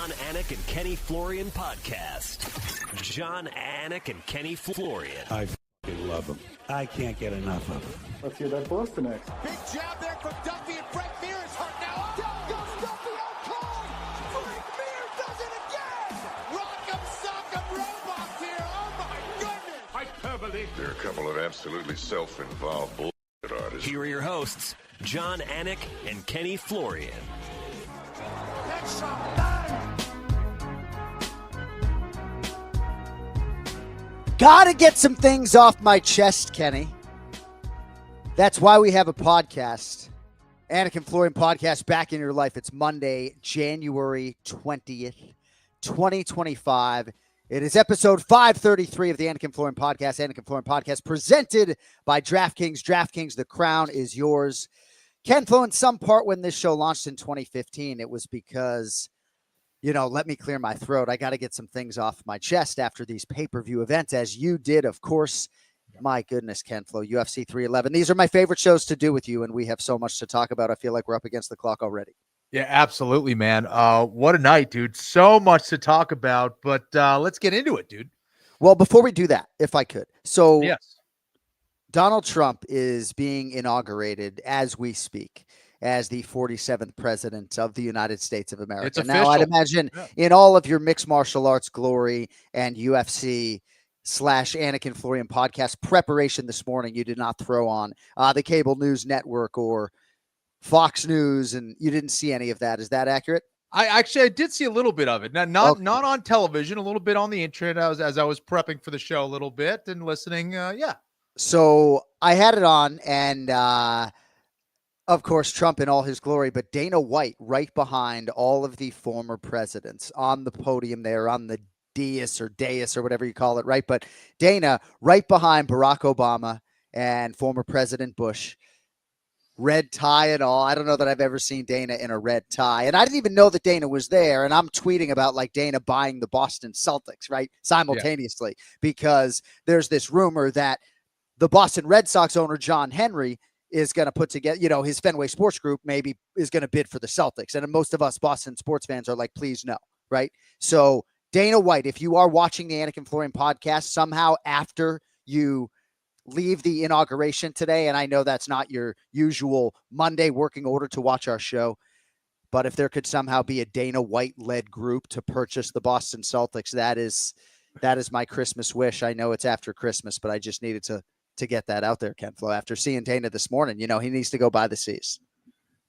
Jon Anik and Kenny Florian Podcast. Jon Anik and Kenny Florian. I f***ing love them. I can't get enough of them. Let's hear that Boston next. Big jab there from Duffy, and Frank Mir is hurt now. Down goes Duffy on call. Frank Mir does it again. Rock'em sock'em robots here. Oh my goodness. Hyperbole. There are a couple of absolutely self-involved bullshit artists. Here are your hosts, Jon Anik and Kenny Florian. Next shot. Gotta get some things off my chest, Kenny. That's why we have a podcast. Anik and Florian Podcast, back in your life. It's Monday, January 20th, 2025. It is episode 533 of the Anik and Florian Podcast. Anik and Florian Podcast presented by Draftkings. Draftkings, the crown is yours. Ken Flo, in some part when this show launched in 2015, it was because, let me clear my throat. I got to get some things off my chest after these pay-per-view events, as you did, of course. My goodness, Ken Flo, UFC 311. These are my favorite shows to do with you, and we have so much to talk about. I feel like we're up against the clock already. Yeah, absolutely, man. What a night, dude. So much to talk about, but let's get into it, dude. Well, before we do that, if I could. So yes. Donald Trump is being inaugurated as we speak as the 47th president of the United States of America. It's now, I'd official. imagine in all of your mixed martial arts glory and UFC / Anik and Florian podcast preparation this morning, you did not throw on the cable news network or Fox News, and you didn't see any of that. Is that accurate? I did see a little bit of it. Not on television, a little bit on the internet as I was prepping for the show a little bit and listening. So I had it on, and of course, Trump in all his glory, but Dana White right behind all of the former presidents on the podium there, on the dais or whatever you call it, right? But Dana right behind Barack Obama and former President Bush, red tie and all. I don't know that I've ever seen Dana in a red tie. And I didn't even know that Dana was there. And I'm tweeting about like Dana buying the Boston Celtics, right? Simultaneously, because there's this rumor that the Boston Red Sox owner, John Henry, is going to put together, his Fenway Sports Group maybe is going to bid for the Celtics. And most of us Boston sports fans are like, please no, right? So Dana White, if you are watching the Anik and Florian podcast somehow after you leave the inauguration today, and I know that's not your usual Monday working order to watch our show, but if there could somehow be a Dana White-led group to purchase the Boston Celtics, that is my Christmas wish. I know it's after Christmas, but I just needed to get that out there, Ken Flo. After seeing Dana this morning, he needs to go buy the C's.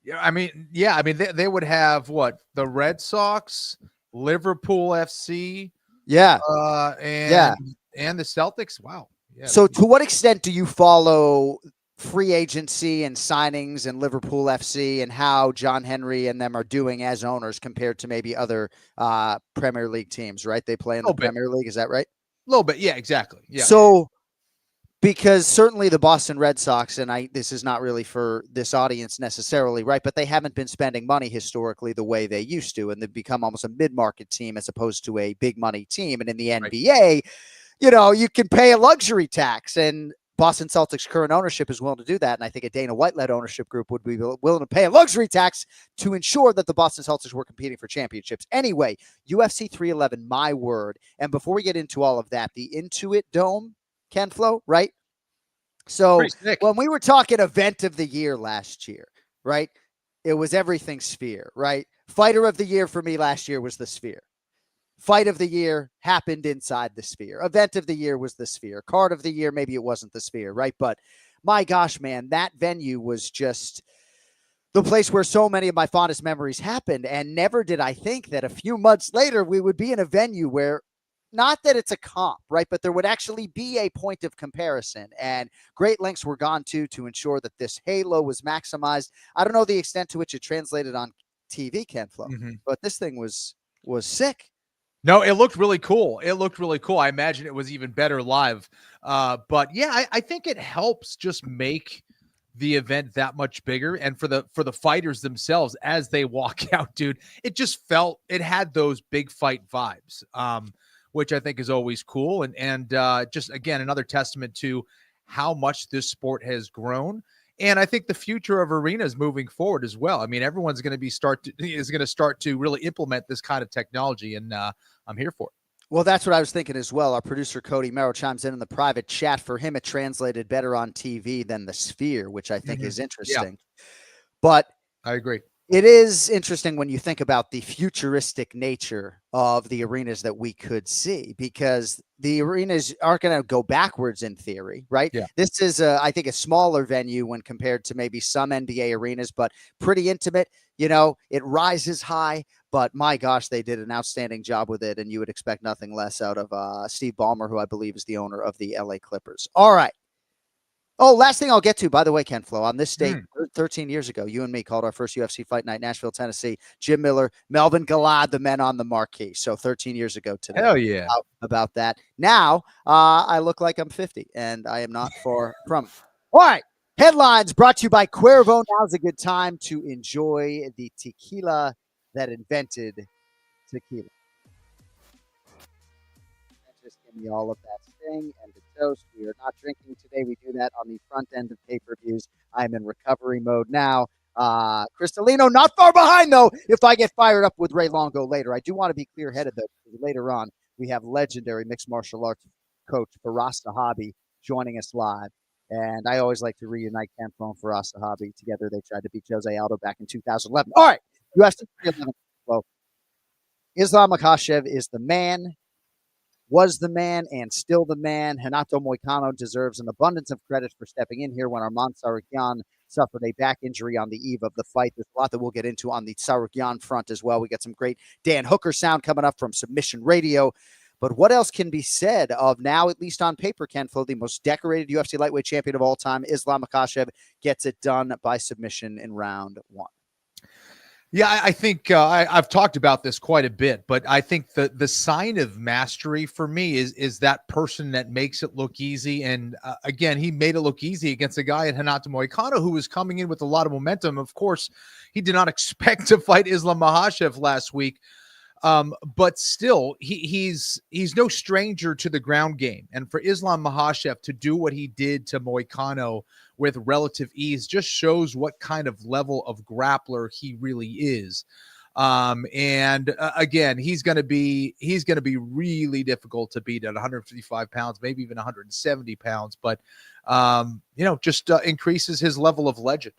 Yeah, they would have what? The Red Sox, Liverpool FC, and the Celtics. Wow. Yeah. So to what extent do you follow free agency and signings and Liverpool FC and how John Henry and them are doing as owners compared to maybe other Premier League teams, right? They play in the Premier League. Is that right? A little bit. Yeah, exactly. Yeah. So because certainly the Boston Red Sox, and this is not really for this audience necessarily, right? But they haven't been spending money historically the way they used to, and they've become almost a mid-market team as opposed to a big money team. And in the NBA, you can pay a luxury tax, and Boston Celtics current ownership is willing to do that. And I think a Dana White-led ownership group would be willing to pay a luxury tax to ensure that the Boston Celtics were competing for championships. Anyway, UFC 311, my word. And before we get into all of that, the Intuit Dome, Ken Flo, right? So when we were talking event of the year last year, right, it was everything Sphere, right? Fighter of the year for me last year was the Sphere. Fight of the year happened inside the Sphere. Event of the year was the Sphere. Card of the year, maybe it wasn't the Sphere, right? But my gosh, man, that venue was just the place where so many of my fondest memories happened. And never did I think that a few months later we would be in a venue where, not that it's a comp, right, but there would actually be a point of comparison, and great lengths were gone to ensure that this halo was maximized. I don't know the extent to which it translated on TV, Ken Flo, but this thing was sick. No, it looked really cool. I imagine it was even better live. But yeah, I think it helps just make the event that much bigger. And for the fighters themselves, as they walk out, dude, it had those big fight vibes. Which I think is always cool. And just, again, another testament to how much this sport has grown And I think the future of arenas moving forward as well. I mean, everyone's going to start to really implement this kind of technology, and I'm here for it. Well, that's what I was thinking as well. Our producer, Cody Merrill, chimes in the private chat. For him, it translated better on TV than the Sphere, which I think is interesting. Yeah. But I agree. It is interesting when you think about the futuristic nature of the arenas that we could see, because the arenas aren't going to go backwards in theory, right? Yeah. This is, I think, a smaller venue when compared to maybe some NBA arenas, but pretty intimate. You know, it rises high, but my gosh, they did an outstanding job with it, and you would expect nothing less out of Steve Ballmer, who I believe is the owner of the LA Clippers. All right. Oh, last thing I'll get to, by the way, Ken Flo, on this date, 13 years ago, you and me called our first UFC fight night, Nashville, Tennessee. Jim Miller, Melvin Gilad, the men on the marquee. So 13 years ago today. Hell yeah. About that. Now, I look like I'm 50, and I am not far from it. All right. Headlines brought to you by Cuervo. Now's a good time to enjoy the tequila that invented tequila. Just give me all of that sting and the toast. We are not drinking today. We do that on the front end of pay-per-views. I'm in recovery mode now. Cristalino, not far behind, though, if I get fired up with Ray Longo later. I do want to be clear-headed, though, because later on we have legendary mixed martial arts coach Firas Zahabi joining us live. And I always like to reunite Ken Florian and Firas Zahabi. Together, they tried to beat Jose Aldo back in 2011. All right, UFC 311. Well, Islam Makhachev is the man. Was the man and still the man. Renato Moicano deserves an abundance of credit for stepping in here when Arman Tsarukyan suffered a back injury on the eve of the fight. There's a lot that we'll get into on the Tsarukyan front as well. We got some great Dan Hooker sound coming up from Submission Radio. But what else can be said of now, at least on paper, Ken Flo, the most decorated UFC lightweight champion of all time, Islam Makhachev, gets it done by submission in round one. Yeah, I think I've talked about this quite a bit, but I think the sign of mastery for me is that person that makes it look easy. And again, he made it look easy against a guy in Renato Moicano who was coming in with a lot of momentum. Of course, he did not expect to fight Islam Makhachev last week. But still, he's no stranger to the ground game. And for Islam Makhachev to do what he did to Moicano with relative ease just shows what kind of level of grappler he really is. Again, he's going to be really difficult to beat at 155 pounds, maybe even 170 pounds. But, just increases his level of legend.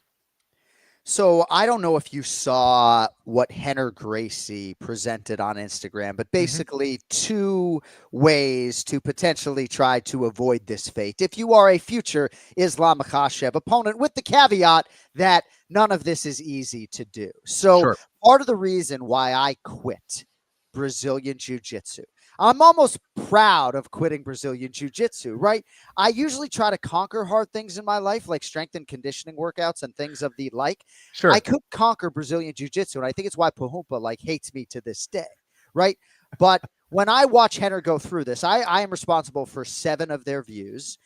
So I don't know if you saw what Rener Gracie presented on Instagram, but basically two ways to potentially try to avoid this fate. If you are a future Islam Makhachev opponent, with the caveat that none of this is easy to do. So part of the reason why I quit Brazilian Jiu-Jitsu, I'm almost proud of quitting Brazilian Jiu-Jitsu, right? I usually try to conquer hard things in my life, like strength and conditioning workouts and things of the like. Sure. I could conquer Brazilian Jiu-Jitsu, and I think it's why Pahumpa hates me to this day, right? But when I watch Rener go through this, I am responsible for 7 of their views.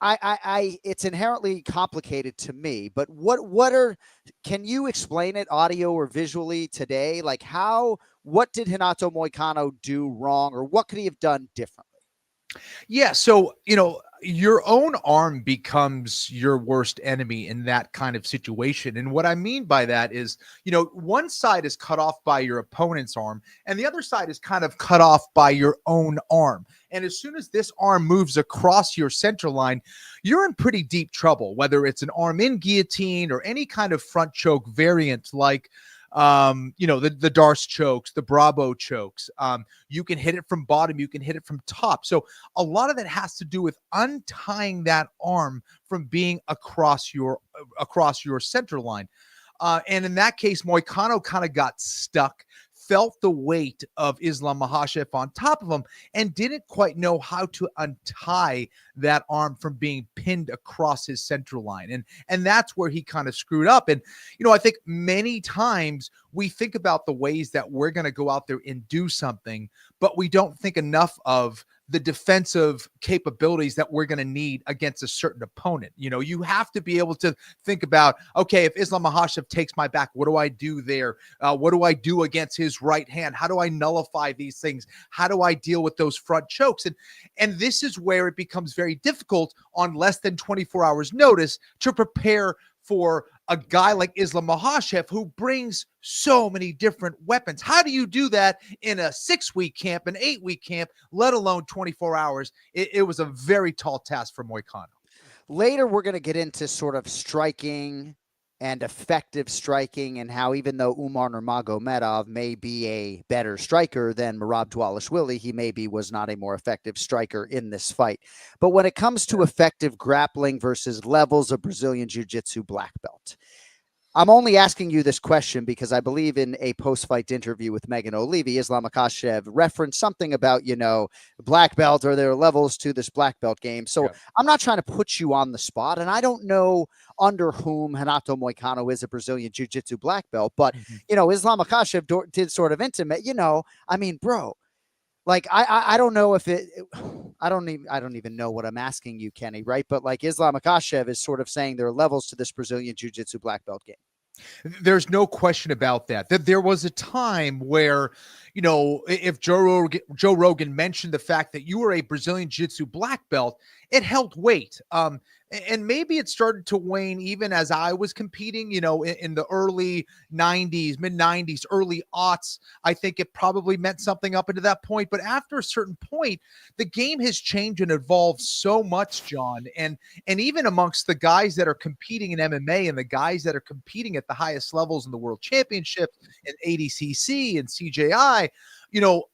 It's inherently complicated to me, but can you explain it audio or visually today? Like what did Renato Moicano do wrong, or what could he have done differently? Yeah. So, your own arm becomes your worst enemy in that kind of situation. And what I mean by that is, one side is cut off by your opponent's arm and the other side is kind of cut off by your own arm. And as soon as this arm moves across your center line, you're in pretty deep trouble, whether it's an arm in guillotine or any kind of front choke variant like the Darce chokes, the Bravo chokes. You can hit it from bottom, you can hit it from top. So a lot of that has to do with untying that arm from being across your center line. And in that case, Moicano kind of got stuck, felt the weight of Islam Makhachev on top of him, and didn't quite know how to untie that arm from being pinned across his central line. And that's where he kind of screwed up. And, I think many times we think about the ways that we're going to go out there and do something, but we don't think enough of the defensive capabilities that we're going to need against a certain opponent. You know, you have to be able to think about, okay, if Islam Makhachev takes my back, what do I do there? What do I do against his right hand? How do I nullify these things? How do I deal with those front chokes? And this is where it becomes very difficult on less than 24 hours notice to prepare for a guy like Islam Makhachev, who brings so many different weapons. How do you do that in a 6-week camp, an 8-week camp, let alone 24 hours? It was a very tall task for Moicano. Later, we're going to get into sort of striking and effective striking, and how even though Umar Nurmagomedov may be a better striker than Merab Dvalishvili, he maybe was not a more effective striker in this fight. But when it comes to effective grappling versus levels of Brazilian Jiu-Jitsu black belt, I'm only asking you this question because I believe in a post-fight interview with Megan O'Leary, Islam Makhachev referenced something about, you know, black belt, or there are levels to this black belt game. So I'm not trying to put you on the spot, and I don't know under whom Renato Moicano is a Brazilian Jiu-Jitsu black belt, but, you know, Islam Makhachev did sort of intimate, you know, I mean, bro, like, I don't know if I don't even know what I'm asking you, Kenny, right? But like Islam Makhachev is sort of saying there are levels to this Brazilian Jiu-Jitsu black belt game. There's no question about that. That there was a time where, you know, if Joe Rogan mentioned the fact that you were a Brazilian Jiu-Jitsu black belt, it held weight. And maybe it started to wane even as I was competing, you know, in the early 90s, mid 90s, early aughts. I think it probably meant something up into that point. But after a certain point, the game has changed and evolved so much, John. And even amongst the guys that are competing in MMA and the guys that are competing at the highest levels in the world championships and ADCC and CJI, you know,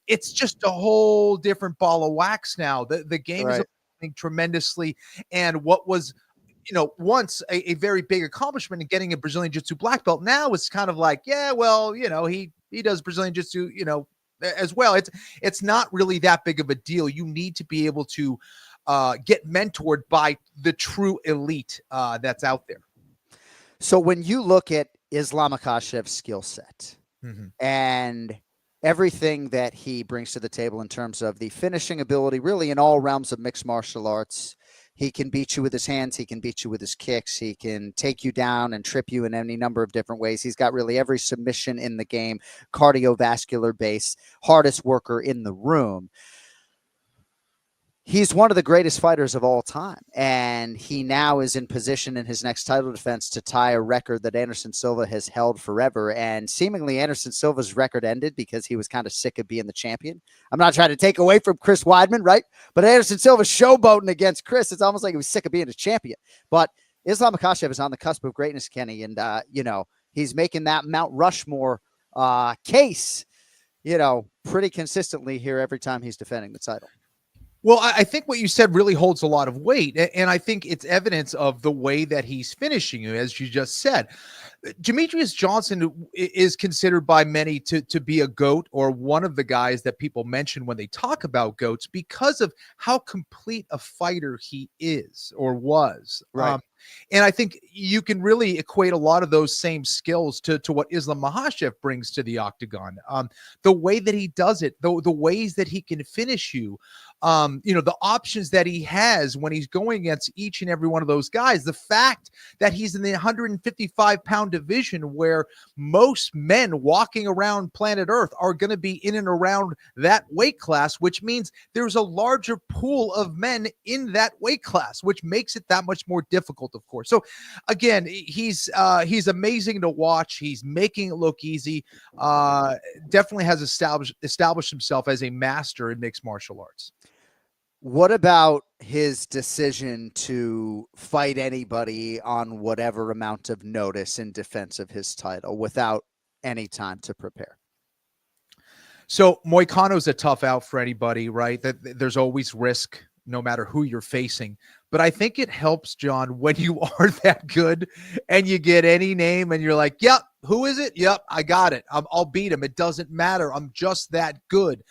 it's just a whole different ball of wax now. The game is tremendously, and what was, you know, once a very big accomplishment in getting a Brazilian Jiu-Jitsu black belt, now it's kind of like, yeah, well, you know, he does Brazilian Jiu-Jitsu, you know, as well. It's not really that big of a deal. You need to be able to get mentored by the true elite that's out there. So when you look at Islam Makhachev's skill set and everything that he brings to the table in terms of the finishing ability, really in all realms of mixed martial arts, he can beat you with his hands. He can beat you with his kicks. He can take you down and trip you in any number of different ways. He's got really every submission in the game, cardiovascular base, hardest worker in the room. He's one of the greatest fighters of all time, and he now is in position in his next title defense to tie a record that Anderson Silva has held forever. And seemingly Anderson Silva's record ended because he was kind of sick of being the champion. I'm not trying to take away from Chris Weidman, right? But Anderson Silva showboating against Chris, it's almost like he was sick of being a champion. But Islam Makhachev is on the cusp of greatness, Kenny, and, you know, he's making that Mount Rushmore case, you know, pretty consistently here every time he's defending the title. Well, I think what you said really holds a lot of weight, and I think it's evidence of the way that he's finishing you, as you just said. Demetrius Johnson is considered by many to be a GOAT, or one of the guys that people mention when they talk about GOATs, because of how complete a fighter he is or was. Right. And I think you can really equate a lot of those same skills to what Islam Makhachev brings to the octagon. The way that he does it, the ways that he can finish you, you know, the options that he has when he's going against each and every one of those guys, the fact that he's in the 155-pound division where most men walking around planet Earth are going to be in and around that weight class, which means there's a larger pool of men in that weight class, which makes it that much more difficult, of course. So again, he's amazing to watch. He's making it look easy. Definitely has established himself as a master in mixed martial arts. What about his decision to fight anybody on whatever amount of notice in defense of his title without any time to prepare? So Moicano's a tough out for anybody, right? That there's always risk no matter who you're facing. But I think it helps, John, when you are that good and you get any name and you're like, yep, who is it? Yep, I got it. I'll beat him. It doesn't matter. I'm just that good.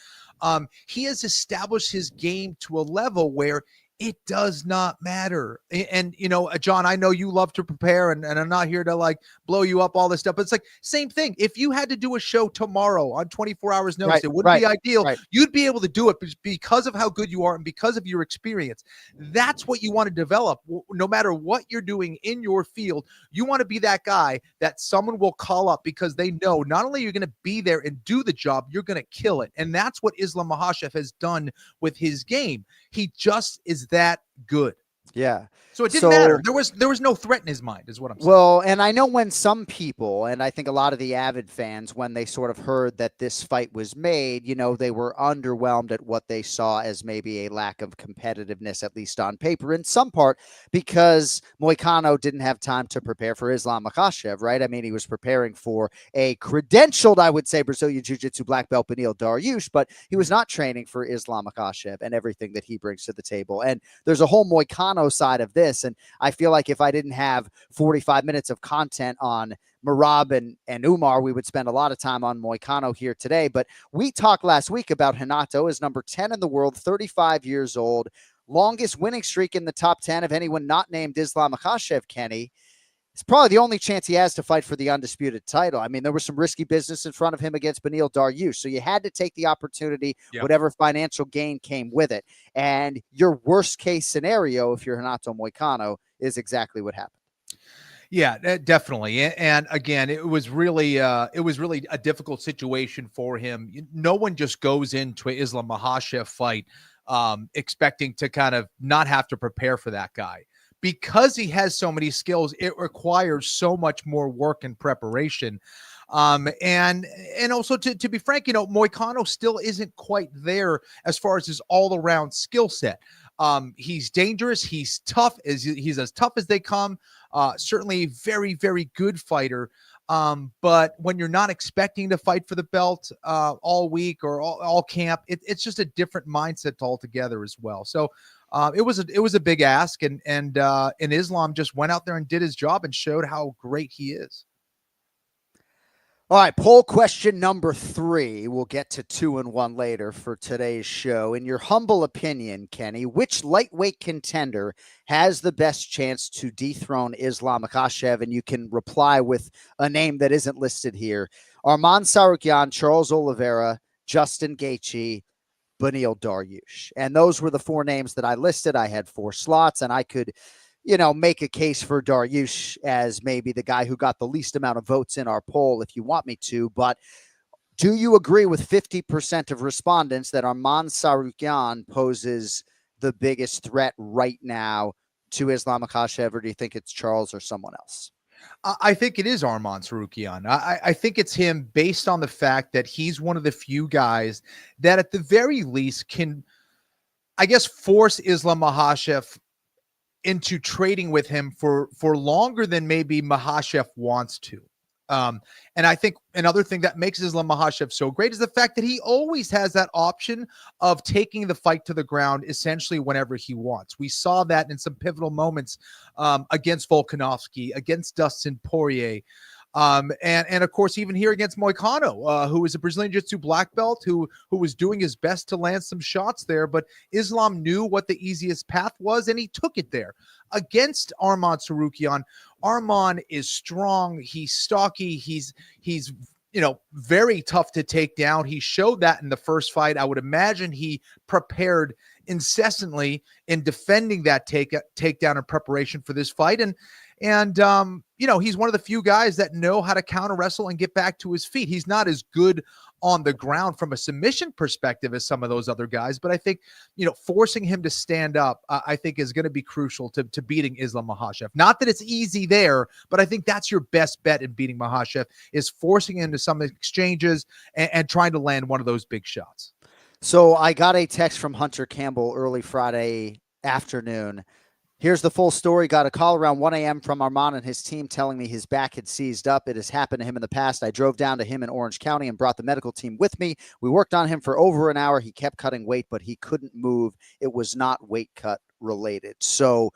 He has established his game to a level where It does not matter. And, John, I know you love to prepare, and I'm not here to like blow you up, all this stuff, but it's like same thing. If you had to do a show tomorrow on 24 hours notice, it wouldn't be ideal. Right. You'd be able to do it because of how good you are and because of your experience. That's what you want to develop. No matter what you're doing in your field, you want to be that guy that someone will call up because they know not only you're going to be there and do the job, you're going to kill it. And that's what Islam Makhachev has done with his game. He just is that good. Yeah. So it didn't matter. There was no threat in his mind, is what I'm saying. Well, and I know when some people, and I think a lot of the avid fans, when they sort of heard that this fight was made, they were underwhelmed at what they saw as maybe a lack of competitiveness, at least on paper, in some part because Moicano didn't have time to prepare for Islam Makhachev, right? I mean, he was preparing for a credentialed, I would say, Brazilian Jiu-Jitsu black belt Beneil Dariush, but he was not training for Islam Makhachev and everything that he brings to the table. And there's a whole Moicano side of this. And I feel like if I didn't have 45 minutes of content on Merab and Umar, we would spend a lot of time on Moicano here today. But we talked last week about Renato as number 10 in the world, 35 years old, longest winning streak in the top 10 of anyone not named Islam Makhachev, Kenny. It's probably the only chance he has to fight for the undisputed title. I mean, there was some risky business in front of him against Beneil Dariush, so you had to take the opportunity, whatever financial gain came with it. And your worst case scenario, if you're Renato Moicano, is exactly what happened. Yeah, definitely. And again, it was really a difficult situation for him. No one just goes into an Islam Makhachev fight expecting to kind of not have to prepare for that guy. Because he has so many skills, it requires so much more work and preparation. And also to be frank, Moicano still isn't quite there as far as his all around skill set. He's dangerous. He's tough. He's as tough as they come. Certainly a very, very good fighter. But when you're not expecting to fight for the belt all week or all camp, it's just a different mindset altogether as well. So it was a big ask, and Islam just went out there and did his job and showed how great he is. All right, poll question number 3. We'll get to 2 and 1 later for today's show. In your humble opinion, Kenny, which lightweight contender has the best chance to dethrone Islam Makhachev? And you can reply with a name that isn't listed here. Arman Tsarukyan, Charles Oliveira, Justin Gaethje, Beneil Dariush. And those were the 4 names that I listed. I had 4 slots, and I could, make a case for Dariush as maybe the guy who got the least amount of votes in our poll if you want me to. But do you agree with 50% of respondents that Arman Tsarukyan poses the biggest threat right now to Islam Makhachev, or do you think it's Charles or someone else? I think it is Arman Tsarukyan. I think it's him based on the fact that he's one of the few guys that at the very least can, I guess, force Islam Makhachev into trading with him for longer than maybe Makhachev wants to. And I think another thing that makes Islam Makhachev so great is the fact that he always has that option of taking the fight to the ground essentially whenever he wants. We saw that in some pivotal moments against Volkanovski, against Dustin Poirier, and of course, even here against Moicano, who is a Brazilian Jiu-Jitsu black belt, who was doing his best to land some shots there, but Islam knew what the easiest path was, and he took it there. Against Arman Tsarukyan, Arman is strong, he's stocky, he's very tough to take down. He showed that in the first fight. I would imagine he prepared incessantly in defending that takedown in preparation for this fight. And he's one of the few guys that know how to counter wrestle and get back to his feet. He's not as good on the ground from a submission perspective as some of those other guys, but I think, forcing him to stand up, I think is going to be crucial to beating Islam Makhachev. Not that it's easy there, but I think that's your best bet in beating Makhachev, is forcing him to some exchanges and trying to land one of those big shots. So I got a text from Hunter Campbell early Friday afternoon. Here's the full story. Got a call around 1 a.m. from Arman and his team telling me his back had seized up. It has happened to him in the past. I drove down to him in Orange County and brought the medical team with me. We worked on him for over an hour. He kept cutting weight, but he couldn't move. It was not weight cut related. So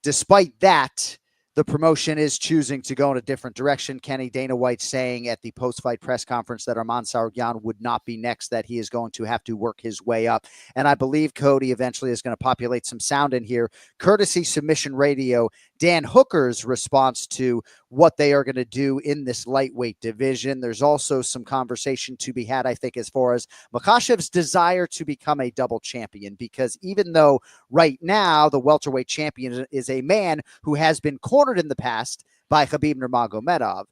despite that, the promotion is choosing to go in a different direction. Kenny, Dana White saying at the post-fight press conference that Arman Tsarukyan would not be next, that he is going to have to work his way up. And I believe Cody eventually is going to populate some sound in here, courtesy Submission Radio, Dan Hooker's response to what they are going to do in this lightweight division. There's also some conversation to be had, I think, as far as Makhachev's desire to become a double champion, because even though right now the welterweight champion is a man who has been cornered in the past by Khabib Nurmagomedov,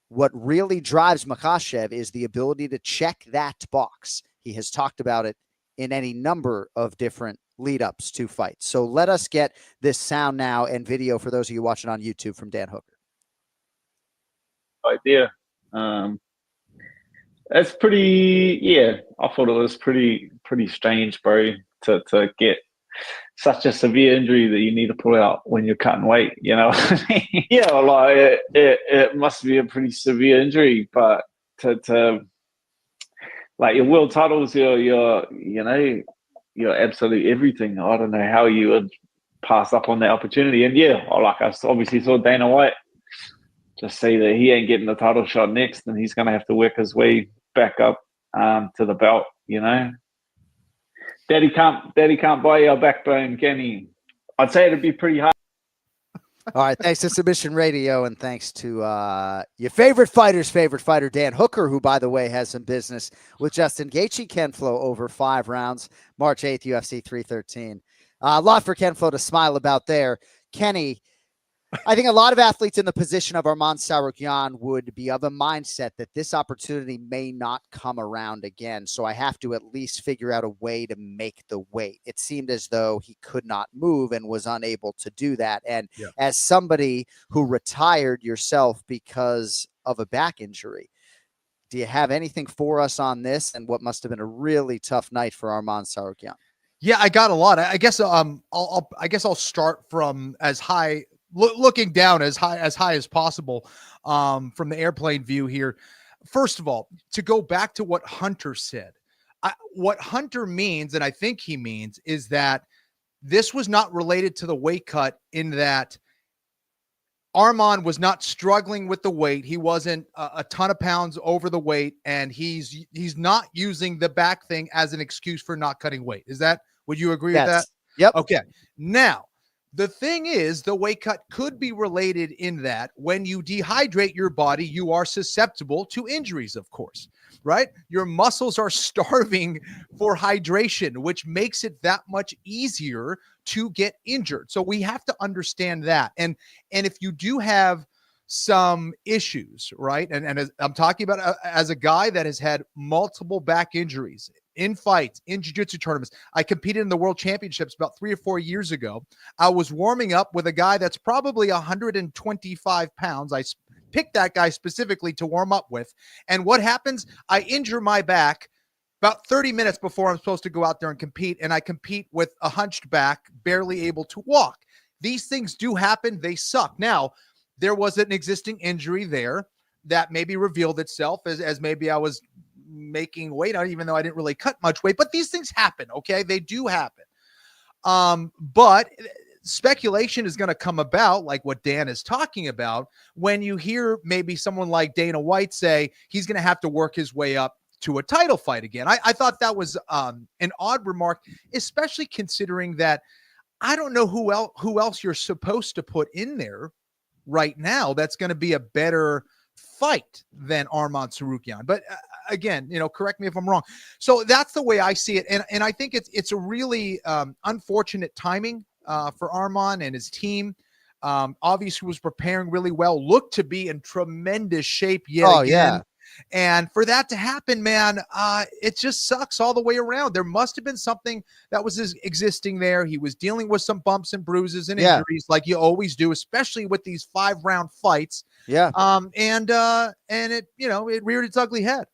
what really drives Makhachev is the ability to check that box. He has talked about it in any number of different lead-ups to fights. So let us get this sound now and video for those of you watching on YouTube from Dan Hooker. Idea. It's pretty, yeah, I thought it was pretty strange, bro, to get such a severe injury that you need to pull out when you're cutting weight, you know what I mean? Yeah, like it must be a pretty severe injury, but to like your world titles, your absolute everything. I don't know how you would pass up on that opportunity. And yeah, like I obviously saw Dana White just say that he ain't getting the title shot next, and he's going to have to work his way back up to the belt, you know. Daddy can't buy your backbone, can he? I'd say it'd be pretty hard. All right, thanks to Submission Radio, and thanks to your favorite fighter's favorite fighter, Dan Hooker, who, by the way, has some business with Justin Gaethje. Ken Flo over 5 rounds, March 8th, UFC 313. A lot for Ken Flo to smile about there. Kenny, I think a lot of athletes in the position of Arman Tsarukyan would be of a mindset that this opportunity may not come around again. So I have to at least figure out a way to make the weight. It seemed as though he could not move and was unable to do that. And as somebody who retired yourself because of a back injury, do you have anything for us on this and what must have been a really tough night for Arman Tsarukyan? Yeah, I got a lot. I guess I'll start from as high, looking down as high as possible from the airplane view here. First of all, to go back to what Hunter said, what Hunter means, and I think he means, is that this was not related to the weight cut, in that Arman was not struggling with the weight. He wasn't a ton of pounds over the weight, and he's not using the back thing as an excuse for not cutting weight. Would you agree with that? Yep. Okay. Now, the thing is, the weight cut could be related in that when you dehydrate your body, you are susceptible to injuries, of course, right? Your muscles are starving for hydration, which makes it that much easier to get injured. So we have to understand that. And if you do have some issues, right? And as I'm talking about as a guy that has had multiple back injuries in fights, in jiu-jitsu tournaments. I competed in the world championships about 3 or 4 years ago. I was warming up with a guy that's probably 125 pounds. I picked that guy specifically to warm up with. And what happens? I injure my back about 30 minutes before I'm supposed to go out there and compete. And I compete with a hunched back, barely able to walk. These things do happen. They suck. Now, there was an existing injury there that maybe revealed itself as maybe I was making weight out, even though I didn't really cut much weight. But these things happen, okay? They do happen. But speculation is going to come about, like what Dan is talking about, when you hear maybe someone like Dana White say he's going to have to work his way up to a title fight again. I thought that was an odd remark, especially considering that I don't know who else you're supposed to put in there right now that's going to be a better fight than Arman Tsarukyan. But again, correct me if I'm wrong. So that's the way I see it. And I think it's a really unfortunate timing for Arman and his team. Obviously was preparing really well, looked to be in tremendous shape yet again. Yeah. And for that to happen, man, it just sucks all the way around. There must have been something that was existing there. He was dealing with some bumps and bruises and injuries, like you always do, especially with these 5-round fights. Yeah. And it, it reared its ugly head.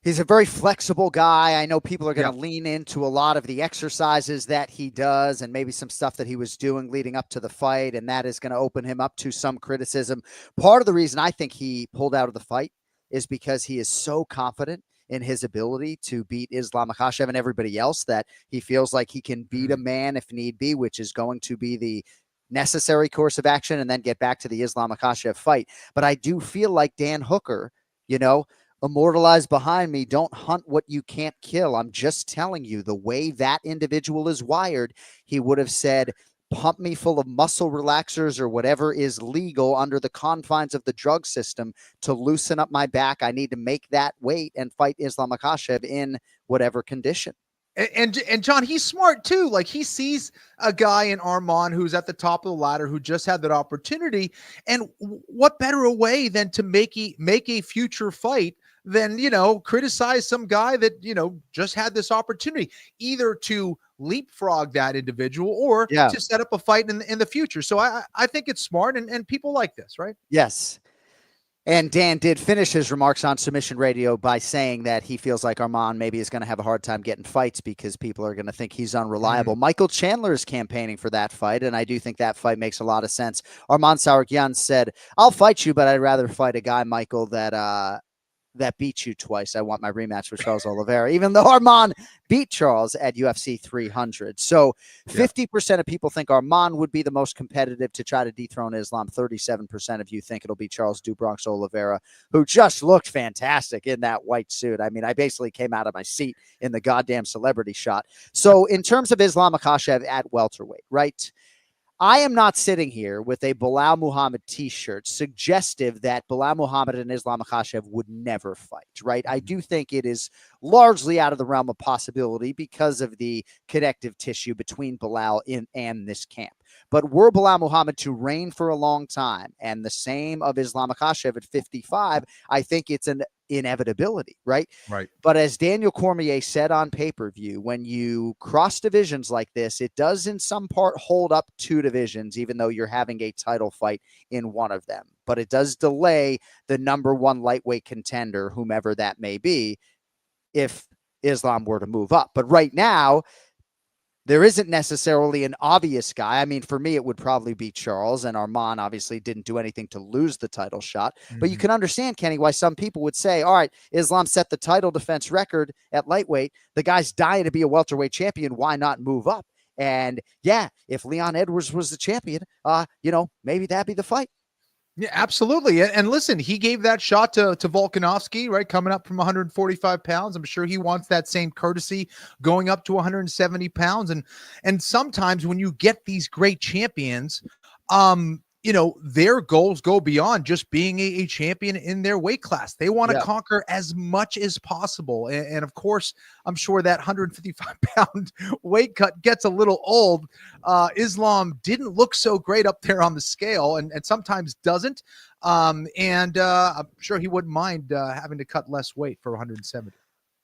He's a very flexible guy. I know people are going to lean into a lot of the exercises that he does and maybe some stuff that he was doing leading up to the fight, and that is going to open him up to some criticism. Part of the reason I think he pulled out of the fight is because he is so confident in his ability to beat Islam Makhachev and everybody else that he feels like he can beat a man if need be, which is going to be necessary course of action and then get back to the Islam Makhachev fight. But I do feel like Dan Hooker, immortalized behind me, don't hunt what you can't kill. I'm just telling you, the way that individual is wired, he would have said, pump me full of muscle relaxers or whatever is legal under the confines of the drug system to loosen up my back. I need to make that weight and fight Islam Makhachev in whatever condition. And John, he's smart too. Like, he sees a guy in Arman who's at the top of the ladder, who just had that opportunity. And what better a way than to make a future fight than, criticize some guy that, just had this opportunity, either to leapfrog that individual or to set up a fight in the future. So I think it's smart, and people like this, right? Yes. And Dan did finish his remarks on Submission Radio by saying that he feels like Arman maybe is going to have a hard time getting fights because people are going to think he's unreliable. Michael Chandler is campaigning for that fight, and I do think that fight makes a lot of sense. Arman Tsarukyan said, I'll fight you, but I'd rather fight a guy, Michael, that beat you twice. I want my rematch with Charles Oliveira, even though Arman beat Charles at UFC 300. So 50% of people think Arman would be the most competitive to try to dethrone Islam. 37% of you think it'll be Charles do Bronx Oliveira, who just looked fantastic in that white suit. I mean, I basically came out of my seat in the goddamn celebrity shot. So in terms of Islam Makhachev at welterweight, right? I am not sitting here with a Bilal Muhammad t-shirt suggestive that Bilal Muhammad and Islam Makhachev would never fight, right? I do think it is largely out of the realm of possibility because of the connective tissue between Bilal and this camp. But were Bilal Muhammad to reign for a long time, and the same of Islam Makhachev at 55, I think it's an inevitability, right? Right. But as Daniel Cormier said on pay-per-view, when you cross divisions like this, it does in some part hold up two divisions, even though you're having a title fight in one of them. But it does delay the number one lightweight contender, whomever that may be, if Islam were to move up. But right now, there isn't necessarily an obvious guy. I mean, for me, it would probably be Charles, and Arman obviously didn't do anything to lose the title shot. But you can understand, Kenny, why some people would say, all right, Islam set the title defense record at lightweight. The guy's dying to be a welterweight champion. Why not move up? And yeah, if Leon Edwards was the champion, maybe that'd be the fight. Yeah, absolutely. And listen, he gave that shot to Volkanovski, right? Coming up from 145 pounds. I'm sure he wants that same courtesy going up to 170 pounds. And sometimes when you get these great champions, their goals go beyond just being a champion in their weight class. They want to conquer as much as possible. And of course, I'm sure that 155-pound weight cut gets a little old. Islam didn't look so great up there on the scale, and sometimes doesn't. I'm sure he wouldn't mind having to cut less weight for 170.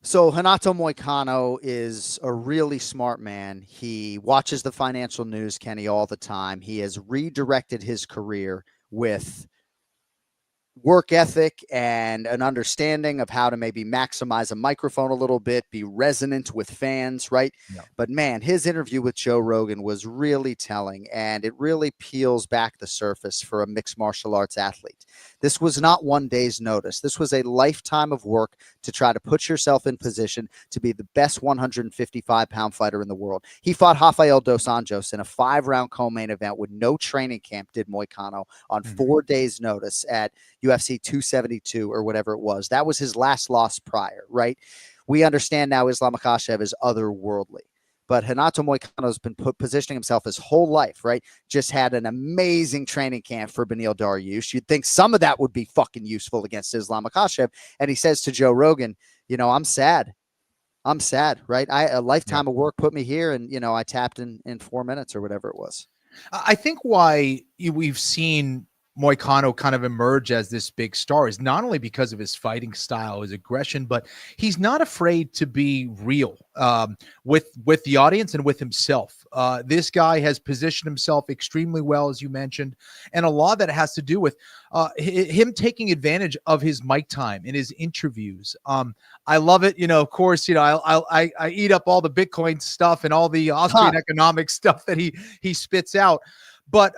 So Renato Moicano is a really smart man. He watches the financial news, Kenny, all the time. He has redirected his career with work ethic and an understanding of how to maybe maximize a microphone a little bit, be resonant with fans, right? Yeah. But man, his interview with Joe Rogan was really telling, and it really peels back the surface for a mixed martial arts athlete. This was not one day's notice. This was a lifetime of work to try to put yourself in position to be the best 155-pound fighter in the world. He fought Rafael Dos Anjos in a 5-round co-main event with no training camp, did Moicano, on 4 days' notice at UFC 272 or whatever it was. That was his last loss prior, right? We understand now Islam Makhachev is otherworldly. But Renato Moicano's been positioning himself his whole life, right? Just had an amazing training camp for Beneil Dariush. You'd think some of that would be fucking useful against Islam Makhachev. And he says to Joe Rogan, I'm sad. I'm sad, right? A lifetime of work put me here, and, I tapped in 4 minutes or whatever it was. I think why we've seen Moicano kind of emerge as this big star is not only because of his fighting style, his aggression, but he's not afraid to be real with the audience and with himself. This guy has positioned himself extremely well, as you mentioned, and a lot of that has to do with him taking advantage of his mic time in his interviews. I love it. Of course, I eat up all the Bitcoin stuff and all the Austrian economic stuff that he spits out. But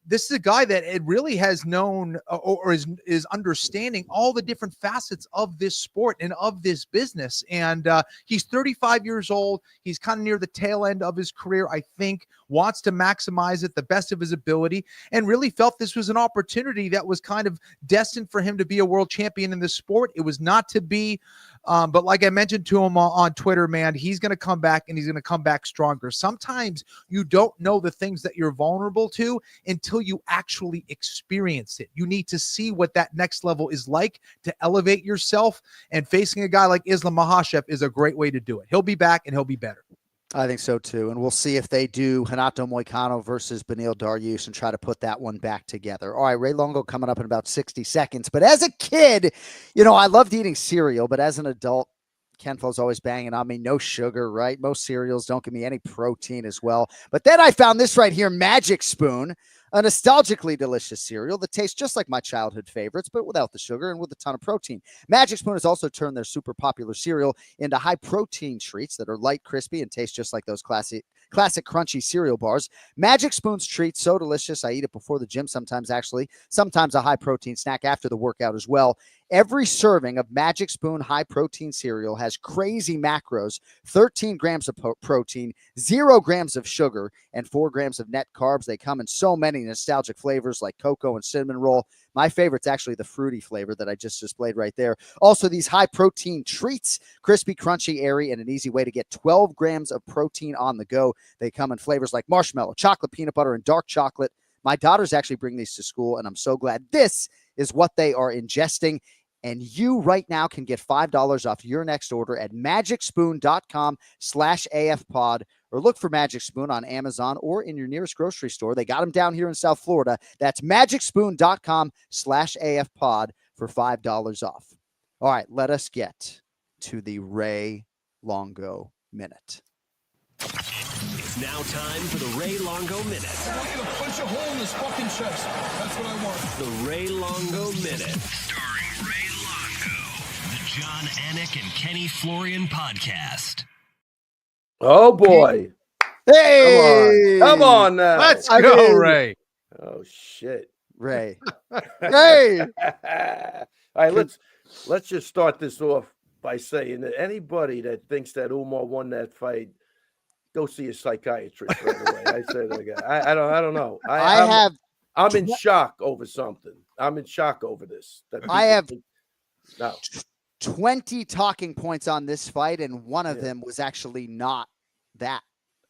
this is a guy that it really has known or is understanding all the different facets of this sport and of this business. And he's 35 years old. He's kind of near the tail end of his career, I think, wants to maximize it the best of his ability, and really felt this was an opportunity that was kind of destined for him to be a world champion in this sport. It was not to be. But like I mentioned to him on Twitter, man, he's going to come back, and he's going to come back stronger. Sometimes you don't know the things that you're vulnerable to until you actually experience it. You need to see what that next level is like to elevate yourself, and facing a guy like Islam Makhachev is a great way to do it. He'll be back, and he'll be better. I think so too. And we'll see if they do Renato Moicano versus Beneil Dariush and try to put that one back together. All right, Ray Longo coming up in about 60 seconds. But as a kid, I loved eating cereal, but as an adult, Ken Flo's always banging on me. No sugar, right? Most cereals don't give me any protein as well. But then I found this right here, Magic Spoon, a nostalgically delicious cereal that tastes just like my childhood favorites, but without the sugar and with a ton of protein. Magic Spoon has also turned their super popular cereal into high-protein treats that are light, crispy, and taste just like those classic crunchy cereal bars. Magic Spoon's treats, so delicious, I eat it before the gym sometimes, actually. Sometimes a high-protein snack after the workout as well. Every serving of Magic Spoon high-protein cereal has crazy macros, 13 grams of protein, 0 grams of sugar, and 4 grams of net carbs. They come in so many nostalgic flavors like cocoa and cinnamon roll. My favorite's actually the fruity flavor that I just displayed right there. Also, these high-protein treats, crispy, crunchy, airy, and an easy way to get 12 grams of protein on the go. They come in flavors like marshmallow, chocolate, peanut butter, and dark chocolate. My daughters actually bring these to school, and I'm so glad this is what they are ingesting. And you right now can get $5 off your next order at magicspoon.com/AFpod, or look for Magic Spoon on Amazon or in your nearest grocery store. They got them down here in South Florida. That's magicspoon.com/AFpod for $5 off. All right, let us get to the Ray Longo Minute. It's now time for the Ray Longo Minute. I want you to punch a hole in his fucking chest. That's what I want. The Ray Longo Minute. Starring Ray Longo. The Jon Anik and Kenny Florian Podcast. Oh, boy. Hey! Come on now. Let's go, Ray. Oh, shit. Ray. Hey! All right, let's just start this off by saying that anybody that thinks that Umar won that fight, go see a psychiatrist right away. I said again. I don't know. I'm in shock over something. I'm in shock over this. I have 20 talking points on this fight, and one of them was actually not that.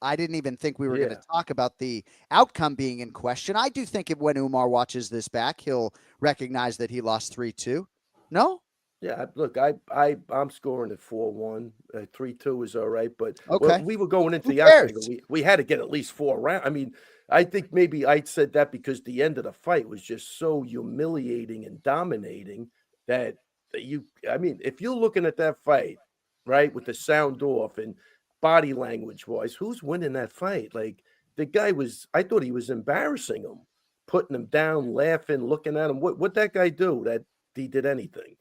I didn't even think we were going to talk about the outcome being in question. I do think when Umar watches this back, he'll recognize that he lost 3-2. No? Yeah, look, I'm scoring at 4-1. 3-2 is all right, but we were going into the octagon. We had to get at least 4 rounds. I mean, I think maybe I said that because the end of the fight was just so humiliating and dominating that if you're looking at that fight, right, with the sound off and body language wise, who's winning that fight? Like, the guy I thought he was embarrassing him, putting him down, laughing, looking at him. What that guy do that he did anything?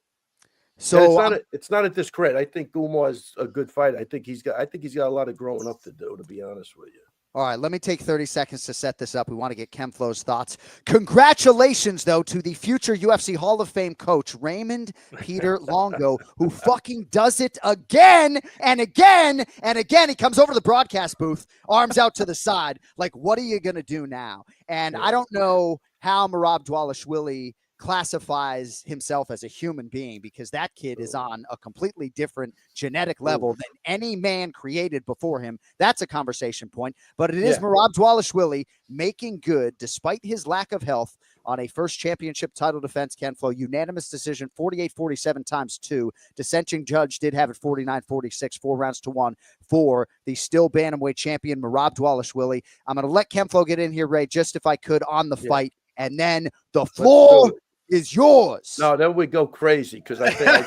So it's not a discredit. I think Umar's a good fighter. I think he's got a lot of growing up to do, to be honest with you. All right, let me take 30 seconds to set this up. We want to get Ken Flo's thoughts. Congratulations, though, to the future UFC Hall of Fame coach, Raymond Peter Longo, who fucking does it again and again and again. He comes over to the broadcast booth, arms out to the side, like, what are you going to do now? And I don't know how Merab Dvalishvili classifies himself as a human being, because that kid is on a completely different genetic level than any man created before him. That's a conversation point, but it is Merab Dvalishvili making good despite his lack of health on a first championship title defense. Ken Flo, unanimous decision, 48-47 times 2. Dissenting judge did have it 49-46, 4 rounds to 1 for the still bantamweight champion Merab Dvalishvili. I'm going to let Ken Flo get in here, Ray, just if I could, on the fight, and then the floor is yours. No, then we go crazy, because I think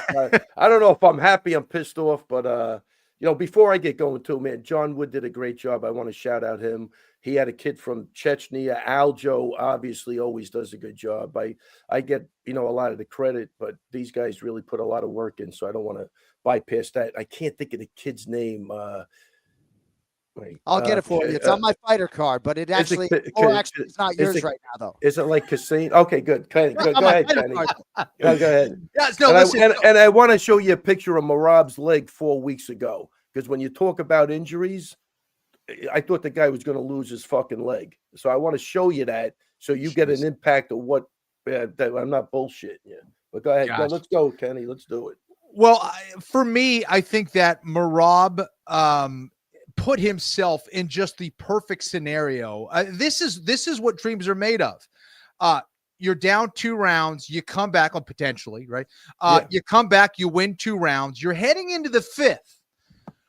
I don't know if I'm happy, I'm pissed off, but before I get going too, man, John Wood did a great job. I want to shout out him. He had a kid from Chechnya. Aljo obviously always does a good job. I get a lot of the credit, but these guys really put a lot of work in, so I don't want to bypass that. I can't think of the kid's name. Wait, I'll get it for you. It's on my fighter card, but it actually, it's not yours right now, though. Is it like casino? Okay, good. Go ahead, Kenny. Go ahead. Yes, no, listen. And I want to show you a picture of Merab's leg 4 weeks ago, because when you talk about injuries, I thought the guy was going to lose his fucking leg. So I want to show you that so you get an impact of what that I'm not bullshitting you. But go ahead. Gotcha. Let's go, Kenny. Let's do it. Well, for me, I think that Merab put himself in just the perfect scenario. This is what dreams are made of. You're down 2 rounds, you come back on potentially, right? You come back, you win 2 rounds. You're heading into the 5th.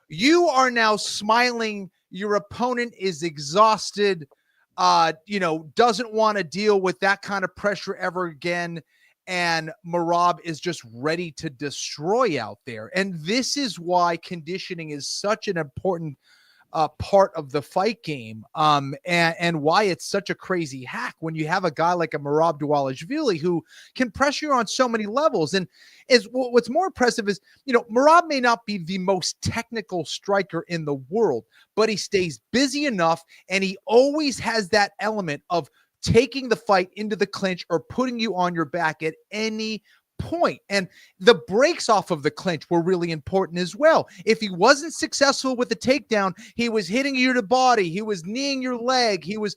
You are now smiling. Your opponent is exhausted, doesn't want to deal with that kind of pressure ever again. And Merab is just ready to destroy out there. And this is why conditioning is such an important part of the fight game, and why it's such a crazy hack when you have a guy like a Merab Dvalishvili who can pressure you on so many levels. And what's more impressive is, Merab may not be the most technical striker in the world, but he stays busy enough, and he always has that element of taking the fight into the clinch or putting you on your back at any point. And the breaks off of the clinch were really important as well. If he wasn't successful with the takedown, he was hitting you to the body, he was kneeing your leg, he was,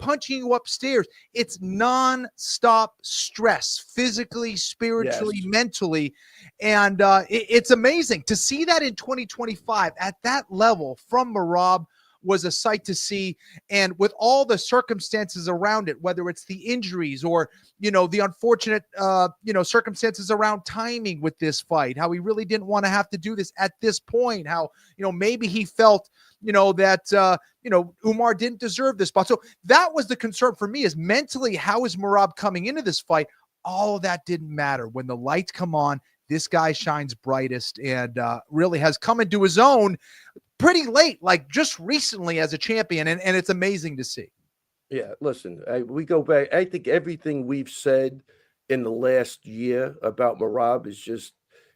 punching you upstairs. It's non-stop stress, physically, spiritually, mentally. And it's amazing to see that in 2025 at that level from Merab. Was a sight to see. And with all the circumstances around it, whether it's the injuries or, the unfortunate, circumstances around timing with this fight, how he really didn't want to have to do this at this point, how, maybe he felt, that, Umar didn't deserve this spot. So that was the concern for me, is mentally, how is Merab coming into this fight? All of that didn't matter. When the lights come on, this guy shines brightest and really has come into his own pretty late, like just recently as a champion, and it's amazing to see. Yeah, listen, we go back. I think everything we've said in the last year about Merab is just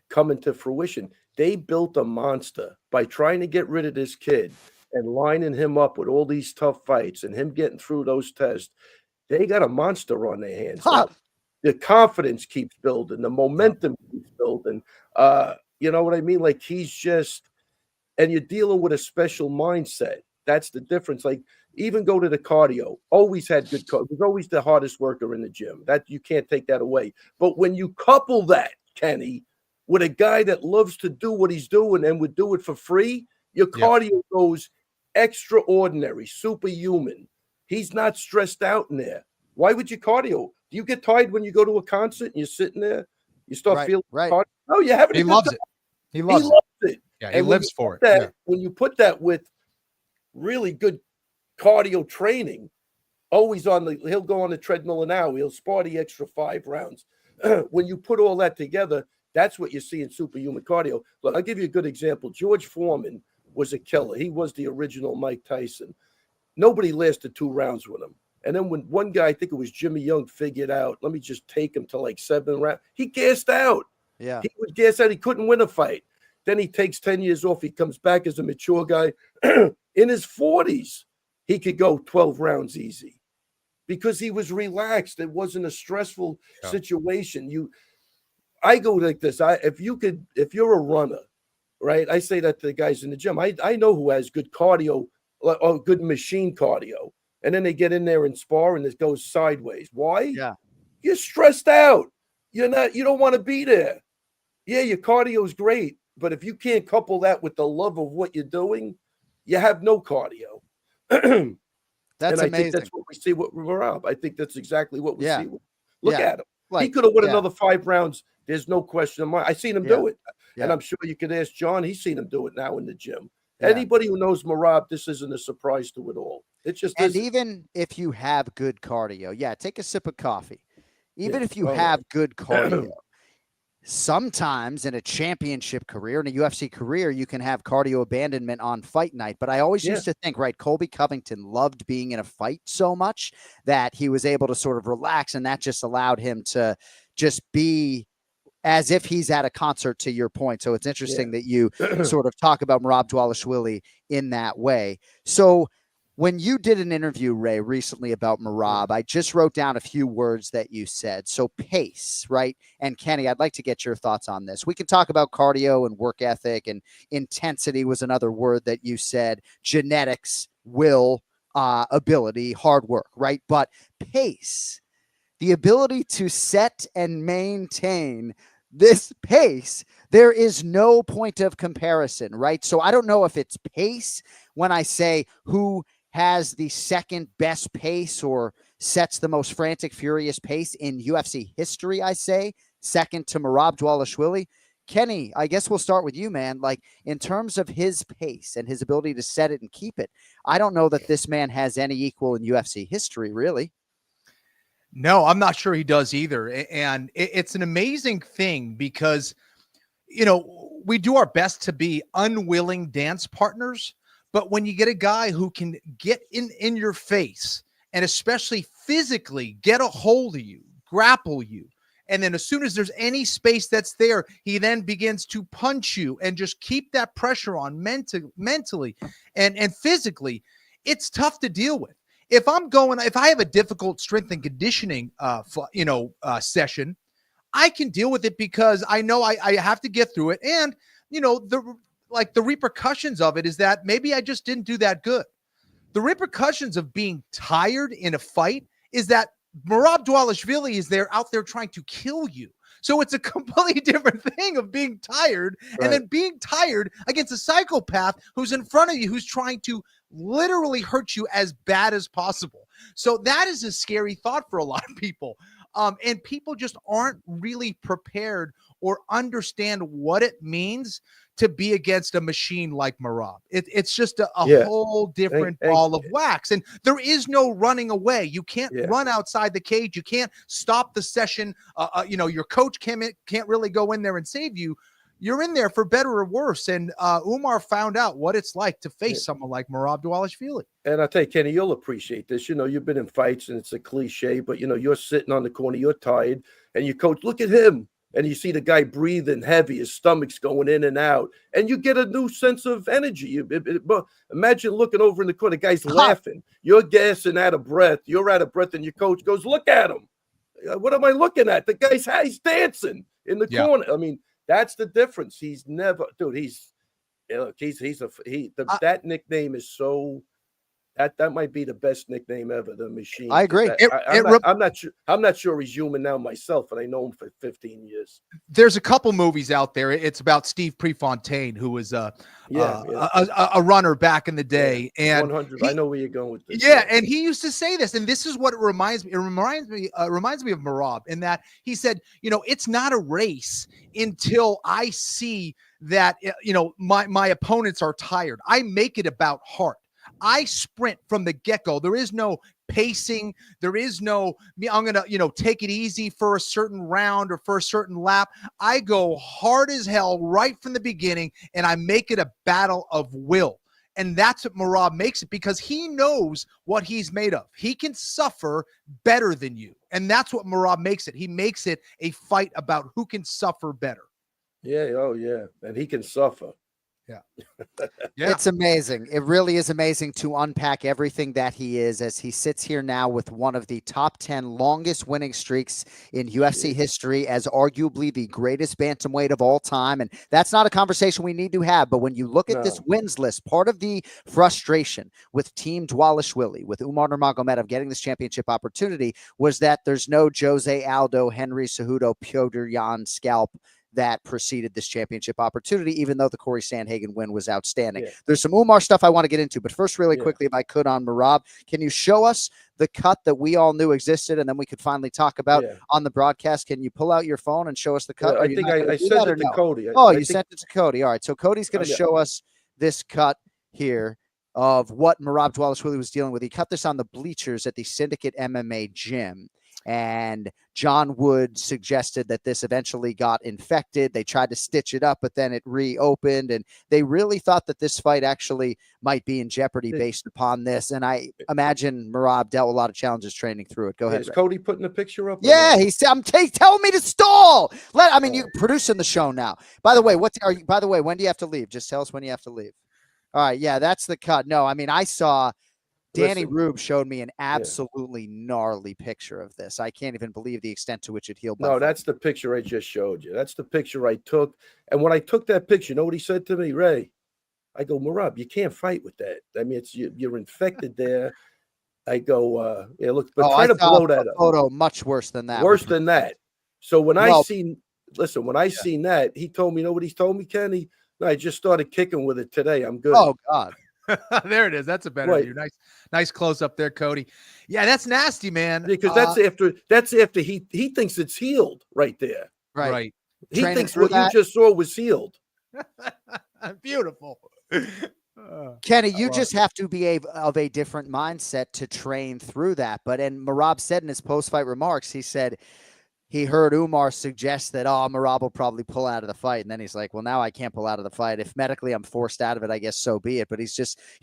coming to fruition. They built a monster by trying to get rid of this kid and lining him up with all these tough fights and him getting through those tests. They got a monster on their hands. The confidence keeps building, the momentum keeps building. You know what I mean? Like, he's just, and you're dealing with a special mindset. That's the difference. Like, even go to the cardio. Always had good cardio. Was always the hardest worker in the gym. That you can't take that away. But when you couple that, Kenny, with a guy that loves to do what he's doing and would do it for free, your cardio goes extraordinary, superhuman. He's not stressed out in there. Why would you cardio? Do you get tired when you go to a concert and you're sitting there? You start feeling cardio? No, you haven't. He loves it. He loves it. Yeah, he lives for it. When you put that with really good cardio training, always on he'll go on the treadmill an hour, he'll spar the extra 5 rounds. When you put all that together, that's what you see in superhuman cardio. Look, I'll give you a good example. George Foreman was a killer. He was the original Mike Tyson. Nobody lasted 2 rounds with him. And then when one guy, I think it was Jimmy Young, figured out, let me just take him to like 7 rounds, he gassed out. Yeah. He would gas out. He couldn't win a fight. Then he takes 10 years off. He comes back as a mature guy. In his 40s, he could go 12 rounds easy because he was relaxed. It wasn't a stressful situation. I go like this. If you're a runner, right? I say that to the guys in the gym. I know who has good cardio or good machine cardio. And then they get in there and spar and it goes sideways. Why? Yeah. You're stressed out. You don't want to be there. Yeah, your cardio is great. But if you can't couple that with the love of what you're doing, you have no cardio. That's amazing. I think that's what we see with Merab. I think that's exactly what we see. Look at him. Like, he could have won another 5 rounds. There's no question in mind. I seen him do it. And I'm sure you could ask John. He's seen him do it now in the gym. Anybody who knows Merab, this isn't a surprise to it all. It's just even if you have good cardio, take a sip of coffee. Even if you have good cardio, sometimes in a championship career, in a UFC career, you can have cardio abandonment on fight night. But I always used to think, right, Colby Covington loved being in a fight so much that he was able to sort of relax, and that just allowed him to just be as if he's at a concert, to your point. So it's interesting that you sort of talk about Merab Dvalishvili in that way. So when you did an interview, Ray, recently about Merab, I just wrote down a few words that you said. So pace, right? And Kenny, I'd like to get your thoughts on this. We can talk about cardio and work ethic, and intensity was another word that you said, genetics, will, ability, hard work, right? But pace, the ability to set and maintain this pace, there is no point of comparison, right? So I don't know if it's pace when I say who has the second best pace or sets the most frantic, furious pace in UFC history, I say, second to Merab Dvalishvili. Kenny, I guess we'll start with you, man. Like, in terms of his pace and his ability to set it and keep it, I don't know that this man has any equal in UFC history, really. No, I'm not sure he does either. And it's an amazing thing because, you know, we do our best to be unwilling dance partners. But when you get a guy who can get in your face and especially physically get a hold of you, grapple you, and then as soon as there's any space that's there, he then begins to punch you and just keep that pressure on mentally and physically, it's tough to deal with. If I have a difficult strength and conditioning, session, I can deal with it because I know I have to get through it. And, you know, the repercussions of it is that maybe I just didn't do that good. The repercussions of being tired in a fight is that Merab Dvalishvili is out there trying to kill you. So it's a completely different thing of being tired and then being tired against a psychopath who's in front of you, who's trying to literally hurt you as bad as possible. So that is a scary thought for a lot of people. And people just aren't really prepared or understand what it means to be against a machine like Merab. It's just a whole different ball of wax. And there is no running away. You can't run outside the cage. You can't stop the session. Your coach can't really go in there and save you. You're in there for better or worse. And Umar found out what it's like to face someone like Merab Dvalishvili. And I tell you, Kenny, you'll appreciate this. You know, you've been in fights and it's a cliche, but, you know, you're sitting on the corner, you're tired, and your coach, look at him. And you see the guy breathing heavy, his stomach's going in and out, and you get a new sense of energy. Imagine looking over in the corner, the guy's laughing. You're gassing out of breath. You're out of breath, and your coach goes, look at him. What am I looking at? The guy's dancing in the corner. I mean, that's the difference. He's never, dude, that nickname is so, that might be the best nickname ever, the Machine. I agree. I'm not sure he's human now myself, and I know him for 15 years. There's a couple movies out there. It's about Steve Prefontaine, who was a runner back in the day. And 100. I know where you're going with this. Yeah, and he used to say this, and this is what it reminds me. It reminds me of Merab in that he said, you know, it's not a race until I see that, you know, my opponents are tired. I make it about heart. I sprint from the get-go. There is no pacing. There is no, I'm going to, you know, take it easy for a certain round or for a certain lap. I go hard as hell right from the beginning, and I make it a battle of will. And that's what Merab makes it because he knows what he's made of. He can suffer better than you. And that's what Merab makes it. He makes it a fight about who can suffer better. Yeah. Oh, yeah. And he can suffer. Yeah. It's amazing. It really is amazing to unpack everything that he is as he sits here now with one of the top 10 longest winning streaks in UFC history as arguably the greatest bantamweight of all time. And that's not a conversation we need to have. But when you look at this wins list, part of the frustration with Team Dvalishvili, with Umar Nurmagomedov getting this championship opportunity, was that there's no Jose Aldo, Henry Cejudo, Piotr Jan scalp that preceded this championship opportunity, even though the Corey Sandhagen win was outstanding. There's some Umar stuff I want to get into, but first, really quickly, if I could, on Merab, can you show us the cut that we all knew existed and then we could finally talk about on the broadcast? Can you pull out your phone and show us the cut? I think I sent it to Cody. You sent it to Cody. All right, so Cody's going to show us this cut here of what Merab Dvalishvili was dealing with. He cut this on the bleachers at the Syndicate MMA gym. And John Wood suggested that this eventually got infected. They tried to stitch it up, but then it reopened. And they really thought that this fight actually might be in jeopardy based upon this. And I imagine Merab dealt with a lot of challenges training through it. Go ahead. Is Cody putting a picture up? Yeah, he said, telling me to stall. You're producing the show now. By the way, when do you have to leave? Just tell us when you have to leave. All right. Yeah, that's the cut. No, I mean, I saw Danny Rube showed me an absolutely gnarly picture of this. I can't even believe the extent to which it healed. No, that's the picture I just showed you. That's the picture I took. And when I took that picture, you know what he said to me, Ray? I go, Merab, you can't fight with that. I mean, you're infected there. I go, look, but try to blow that up. Photo much worse than that. Worse than that. So when I seen that, he told me, you know what he told me, Kenny? No, I just started kicking with it today. I'm good. Oh God. There it is. That's a better view. Nice close up there, Cody. Yeah, that's nasty, man. Because that's after he thinks it's healed right there. Right. He thinks what you just saw was healed. Beautiful. Kenny, you just have to be of a different mindset to train through that. And Merab said in his post-fight remarks, he said he heard Umar suggest that, Merab will probably pull out of the fight. And then he's like, well, now I can't pull out of the fight. If medically I'm forced out of it, I guess so be it. But he's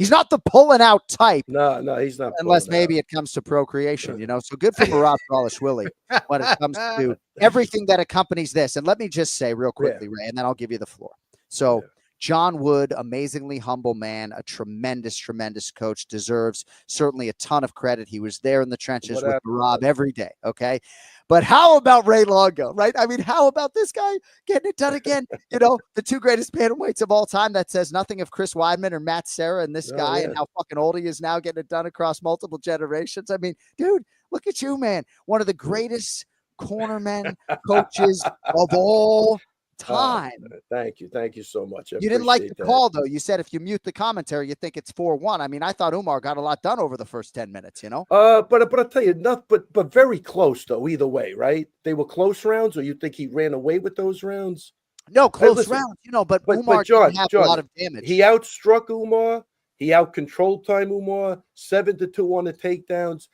not the pulling out type. No, he's not. Unless maybe it comes to procreation, So good for Merab Dvalishvili when it comes to everything that accompanies this. And let me just say real quickly, Ray, and then I'll give you the floor. So John Wood, amazingly humble man, a tremendous, tremendous coach, deserves certainly a ton of credit. He was there in the trenches with Merab every day, okay? But how about Ray Longo, right? I mean, how about this guy getting it done again? The two greatest bantamweights of all time. That says nothing of Chris Weidman or Matt Serra and this guy and how fucking old he is now, getting it done across multiple generations. I mean, dude, look at you, man. One of the greatest cornermen coaches of all time. Thank you so much. You didn't like the call, though. You said if you mute the commentary, you think it's 4-1. I mean, I thought Umar got a lot done over the first 10 minutes, But I'll tell you, but very close, though, either way, right? They were close rounds, or you think he ran away with those rounds? No, close rounds, but Umar didn't have a lot of damage. He outstruck Umar. He out-controlled time Umar, 7-2 on the takedowns.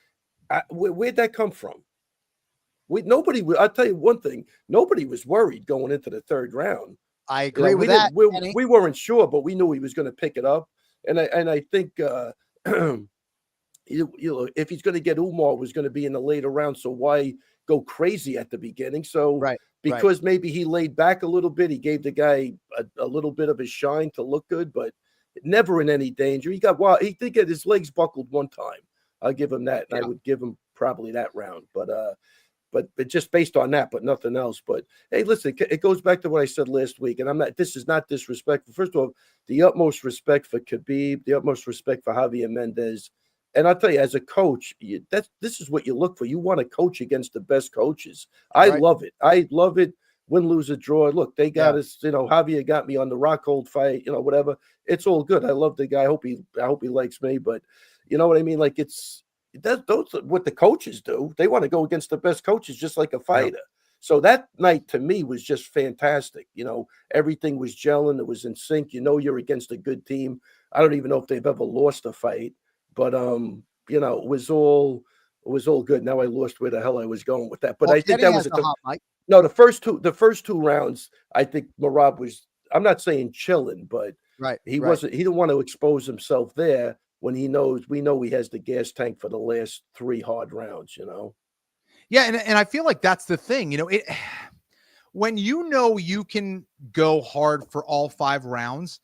Where'd that come from? I'll tell you one thing. Nobody was worried going into the third round. I agree with that. We weren't sure, but we knew he was going to pick it up. And I think, if he's going to get Umar, was going to be in the later round. So why go crazy at the beginning? So because maybe he laid back a little bit, he gave the guy a little bit of his shine to look good, but never in any danger. He did get his legs buckled one time. I'll give him that. I would give him probably that round, but just based on that, but nothing else. But hey, listen, it goes back to what I said last week, and this is not disrespectful. First of all, the utmost respect for Khabib, the utmost respect for Javier Mendez. And I'll tell you, as a coach, this is what you look for. You want to coach against the best coaches. I love it. I love it. Win, lose, or draw. Look, they got us, Javier got me on the Rockhold fight, whatever. It's all good. I love the guy. I hope he likes me, but you know what I mean? Like those are what the coaches do. They want to go against the best coaches, just like a fighter. So that night to me was just fantastic. Everything was gelling. It was in sync. You're against a good team. I don't even know if they've ever lost a fight, but it was all good. Now I lost where the hell I was going with that. But I think that was the first two rounds. I think Merab was. I'm not saying chilling, but he wasn't. He didn't want to expose himself there. When we know he has the gas tank for the last 3 hard rounds, Yeah, and I feel like that's the thing, when you can go hard for all 5 rounds,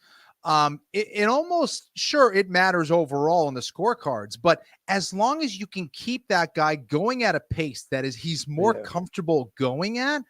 it almost it matters overall on the scorecards, but as long as you can keep that guy going at a pace that he's more comfortable going at,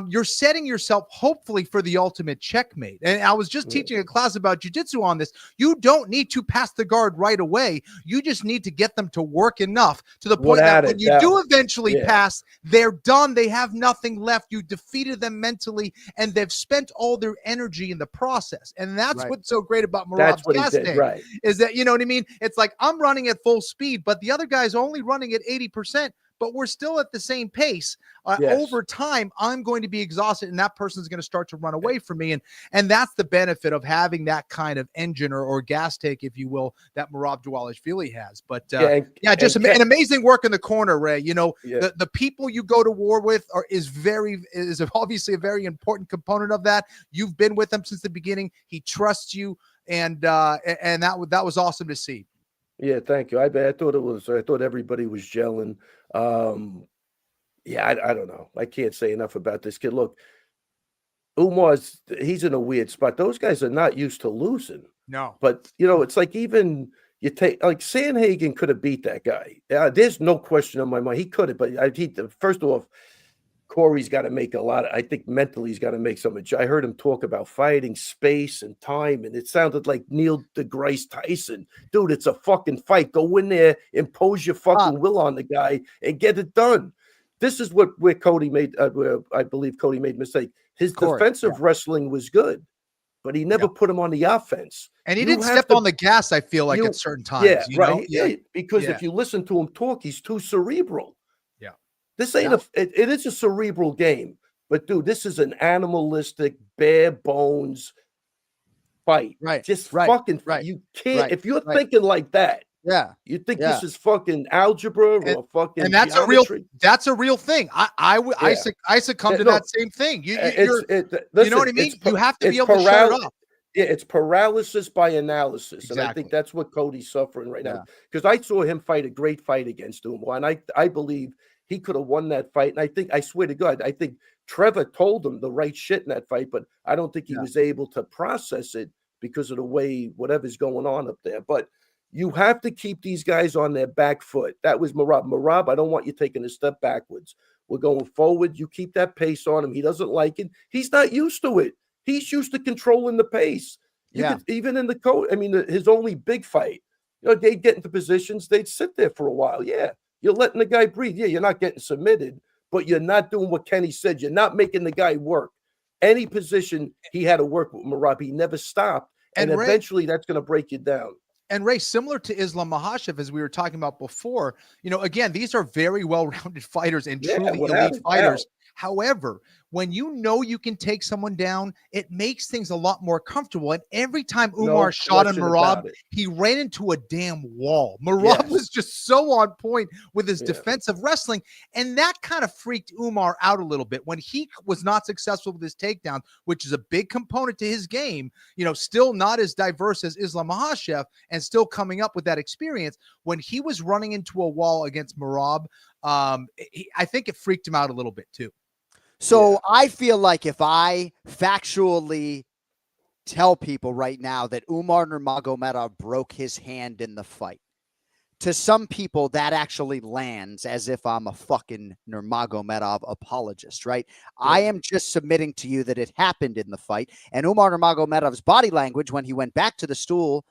you're setting yourself hopefully for the ultimate checkmate. And I was just teaching a class about jiu-jitsu on this. You don't need to pass the guard right away. You just need to get them to work enough to the point that when you do eventually pass, they're done. They have nothing left. You defeated them mentally, and they've spent all their energy in the process. And that's what's so great about Merab's casting, is that, you know what I mean? It's like I'm running at full speed, but the other guy's only running at 80%. but we're still at the same pace. Yes. Over time, I'm going to be exhausted, and that person's going to start to run away from me. And that's the benefit of having that kind of engine or gas tank, if you will, that Merab Dvalishvili has. But just an amazing work in the corner, Ray. You know, the people you go to war with is obviously a very important component of that. You've been with him since the beginning. He trusts you, and that was awesome to see. Yeah, thank you. I thought everybody was gelling. I don't know. I can't say enough about this kid. Look, he's in a weird spot. Those guys are not used to losing. No. But, you know, it's like even you take, like Sandhagen could have beat that guy. There's no question in my mind. He could have, but first off, Corey's got to make I think mentally he's got to make some. I heard him talk about fighting space and time, and it sounded like Neil deGrasse Tyson. Dude, it's a fucking fight. Go in there, impose your fucking will on the guy, and get it done. This is where Cody made, where I believe Cody made a mistake. His defensive wrestling was good, but he never put him on the offense. And he didn't step on the gas, I feel like, at certain times. Because if you listen to him talk, he's too cerebral. Yeah. This ain't it is a cerebral game, but dude, this is an animalistic, bare bones fight. Right. Just fucking right. You can't if you're thinking like that. Yeah. You think this is fucking algebra or fucking and that's geometry? That's a real thing. I succumb to that same thing. You know what I mean? You have to be able to shut it off. Yeah, it's paralysis by analysis. Exactly. And I think that's what Cody's suffering right now. Because I saw him fight a great fight against Umar, and I believe he could have won that fight. And I swear to God, I think Trevor told him the right shit in that fight, but I don't think he was able to process it because of the way whatever's going on up there. But you have to keep these guys on their back foot. That was Merab. Merab, I don't want you taking a step backwards. We're going forward. You keep that pace on him. He doesn't like it. He's not used to it. He's used to controlling the pace. Even in the coach, his only big fight, they'd get into positions, they'd sit there for a while. Yeah, you're letting the guy breathe. Yeah, you're not getting submitted, but you're not doing what Kenny said. You're not making the guy work. Any position he had to work with Merab, he never stopped. And eventually that's going to break you down. And Ray, similar to Islam Makhachev, as we were talking about before, again, these are very well-rounded fighters and truly elite fighters. However, when you can take someone down, it makes things a lot more comfortable. And every time Umar shot at Merab, he ran into a damn wall. Merab was just so on point with his defensive wrestling. And that kind of freaked Umar out a little bit when he was not successful with his takedowns, which is a big component to his game, still not as diverse as Islam Makhachev and still coming up with that experience. When he was running into a wall against Merab, I think it freaked him out a little bit too. So I feel like if I factually tell people right now that Umar Nurmagomedov broke his hand in the fight, to some people that actually lands as if I'm a fucking Nurmagomedov apologist, right? Yeah. I am just submitting to you that it happened in the fight. And Umar Nurmagomedov's body language when he went back to the stool,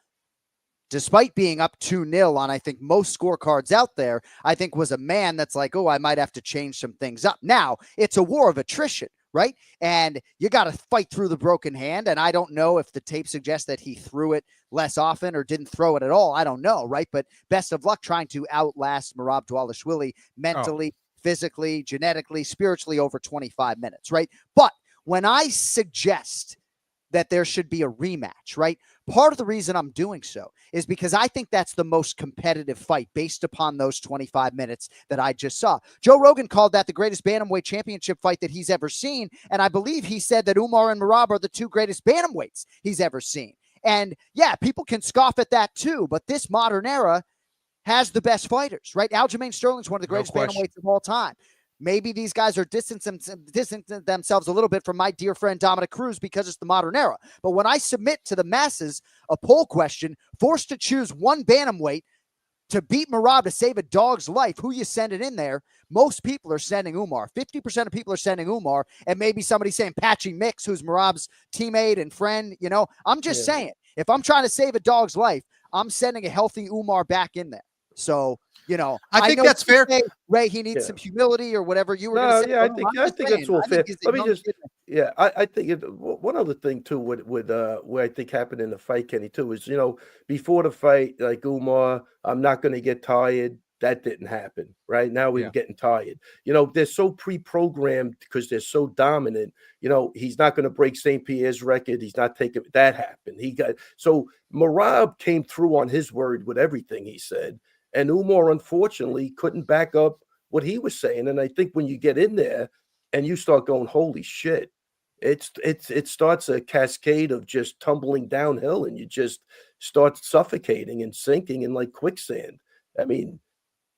despite being up 2-0 on, I think, most scorecards out there, I think was a man that's like, oh, I might have to change some things up. Now, it's a war of attrition, right? And you got to fight through the broken hand. And I don't know if the tape suggests that he threw it less often or didn't throw it at all. I don't know, right? But best of luck trying to outlast Merab Dvalishvili mentally, physically, genetically, spiritually over 25 minutes, right? But when I suggest that there should be a rematch, right? Part of the reason I'm doing so is because I think that's the most competitive fight based upon those 25 minutes that I just saw. Joe Rogan called that the greatest bantamweight championship fight that he's ever seen. And I believe he said that Umar and Merab are the two greatest bantamweights he's ever seen. And yeah, people can scoff at that too, but this modern era has the best fighters, right? Aljamain Sterling's one of the greatest bantamweights of all time. Maybe these guys are distancing themselves a little bit from my dear friend Dominic Cruz because it's the modern era. But when I submit to the masses a poll question, forced to choose one bantamweight to beat Merab to save a dog's life, who you sending in there? Most people are sending Umar. 50% of people are sending Umar, and maybe somebody saying Patchy Mix, who's Merab's teammate and friend. I'm just saying, if I'm trying to save a dog's life, I'm sending a healthy Umar back in there. So, I think that's fair. Ray, he needs some humility or whatever you were going to say. Yeah, I think that's all fair. Let me just, I think one other thing too, with where I think happened in the fight, Kenny, too, is, before the fight, like Umar, I'm not going to get tired. that didn't happen. Right now, we were getting tired. They're so pre-programmed because they're so dominant. He's not going to break St. Pierre's record. He's not taking that happened. So Merab came through on his word with everything he said, and Umar unfortunately couldn't back up what he was saying. And I think when you get in there and you start going, holy shit, it starts a cascade of just tumbling downhill, and you just start suffocating and sinking in like quicksand. I mean,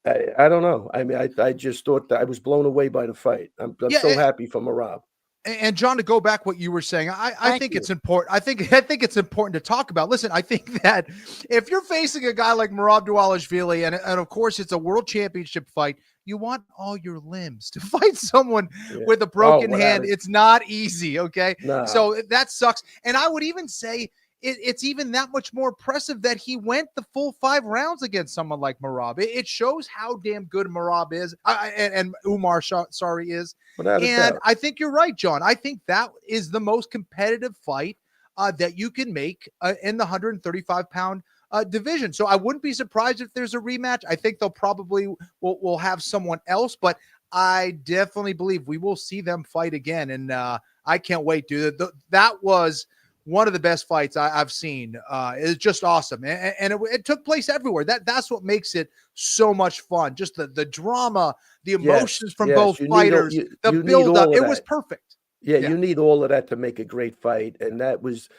I don't know. I mean, I just thought that I was blown away by the fight. I'm so happy for Merab. And John, to go back what you were saying, I think it's important. I think it's important to talk about. Listen, I think that if you're facing a guy like Merab Dvalishvili, and of course it's a world championship fight, you want all your limbs to fight someone with a broken hand. It's not easy. Okay. No. So that sucks. And I would even say it's even that much more impressive that he went the full 5 rounds against someone like Merab. It shows how damn good Merab is, and Umar, is. And I think you're right, John. I think that is the most competitive fight that you can make in the 135-pound division. So I wouldn't be surprised if there's a rematch. I think they'll probably will have someone else, but I definitely believe we will see them fight again. And I can't wait, dude. That was one of the best fights I've seen. It's just awesome. And it took place everywhere. That's what makes it so much fun. Just the drama, the emotions from both fighters, the build-up. It was perfect. Yeah, you need all of that to make a great fight. And that's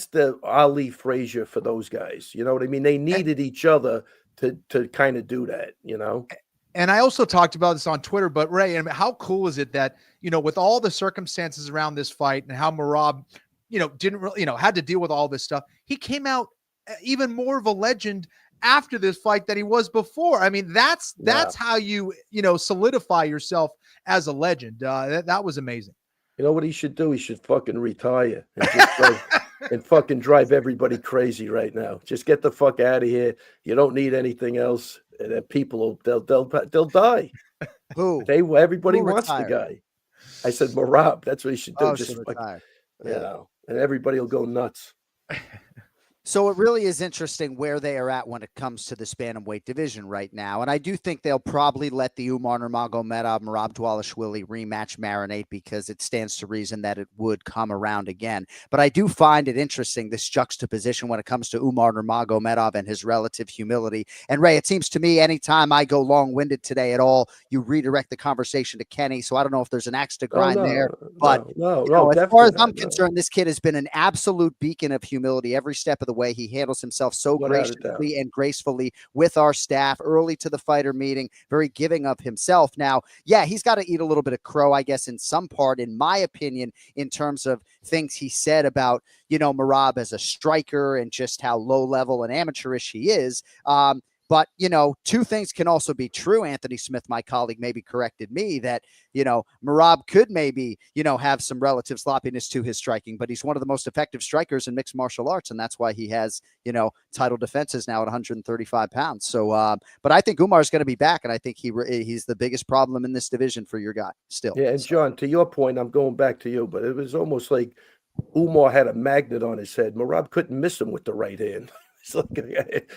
the Ali Frazier for those guys. You know what I mean? They needed each other to kind of do that, And I also talked about this on Twitter, but Ray, I mean, how cool is it that, with all the circumstances around this fight and how Merab, didn't really, had to deal with all this stuff, he came out even more of a legend after this fight than he was before. I mean, that's how you solidify yourself as a legend. That was amazing. You know what he should do? He should fucking retire and just go and fucking drive everybody crazy right now. Just get the fuck out of here. You don't need anything else. And people they'll die. Who? Everybody wants the guy. I said Merab. That's what he should do. Oh, just and everybody will go nuts. So it really is interesting where they are at when it comes to the bantamweight division right now. And I do think they'll probably let the Umar Nurmagomedov Merab Dvalishvili rematch marinate, because it stands to reason that it would come around again. But I do find it interesting, this juxtaposition when it comes to Umar Nurmagomedov and his relative humility. And Ray, it seems to me anytime I go long-winded today at all, you redirect the conversation to Kenny. So I don't know if there's an axe to grind there. But as far as I'm concerned, this kid has been an absolute beacon of humility every step of the way. He handles himself so graciously and gracefully with our staff, early to the fighter meeting, very giving of himself. Now, he's got to eat a little bit of crow, I guess, in some part, in my opinion, in terms of things he said about, Merab as a striker and just how low level and amateurish he is. But, two things can also be true. Anthony Smith, my colleague, maybe corrected me that, Merab could maybe, have some relative sloppiness to his striking, but he's one of the most effective strikers in mixed martial arts. And that's why he has, title defenses now at 135 pounds. So, but I think Umar's going to be back. And I think he's the biggest problem in this division for your guy still. Yeah. And John, to your point, I'm going back to you, but it was almost like Umar had a magnet on his head. Merab couldn't miss him with the right hand. It's like,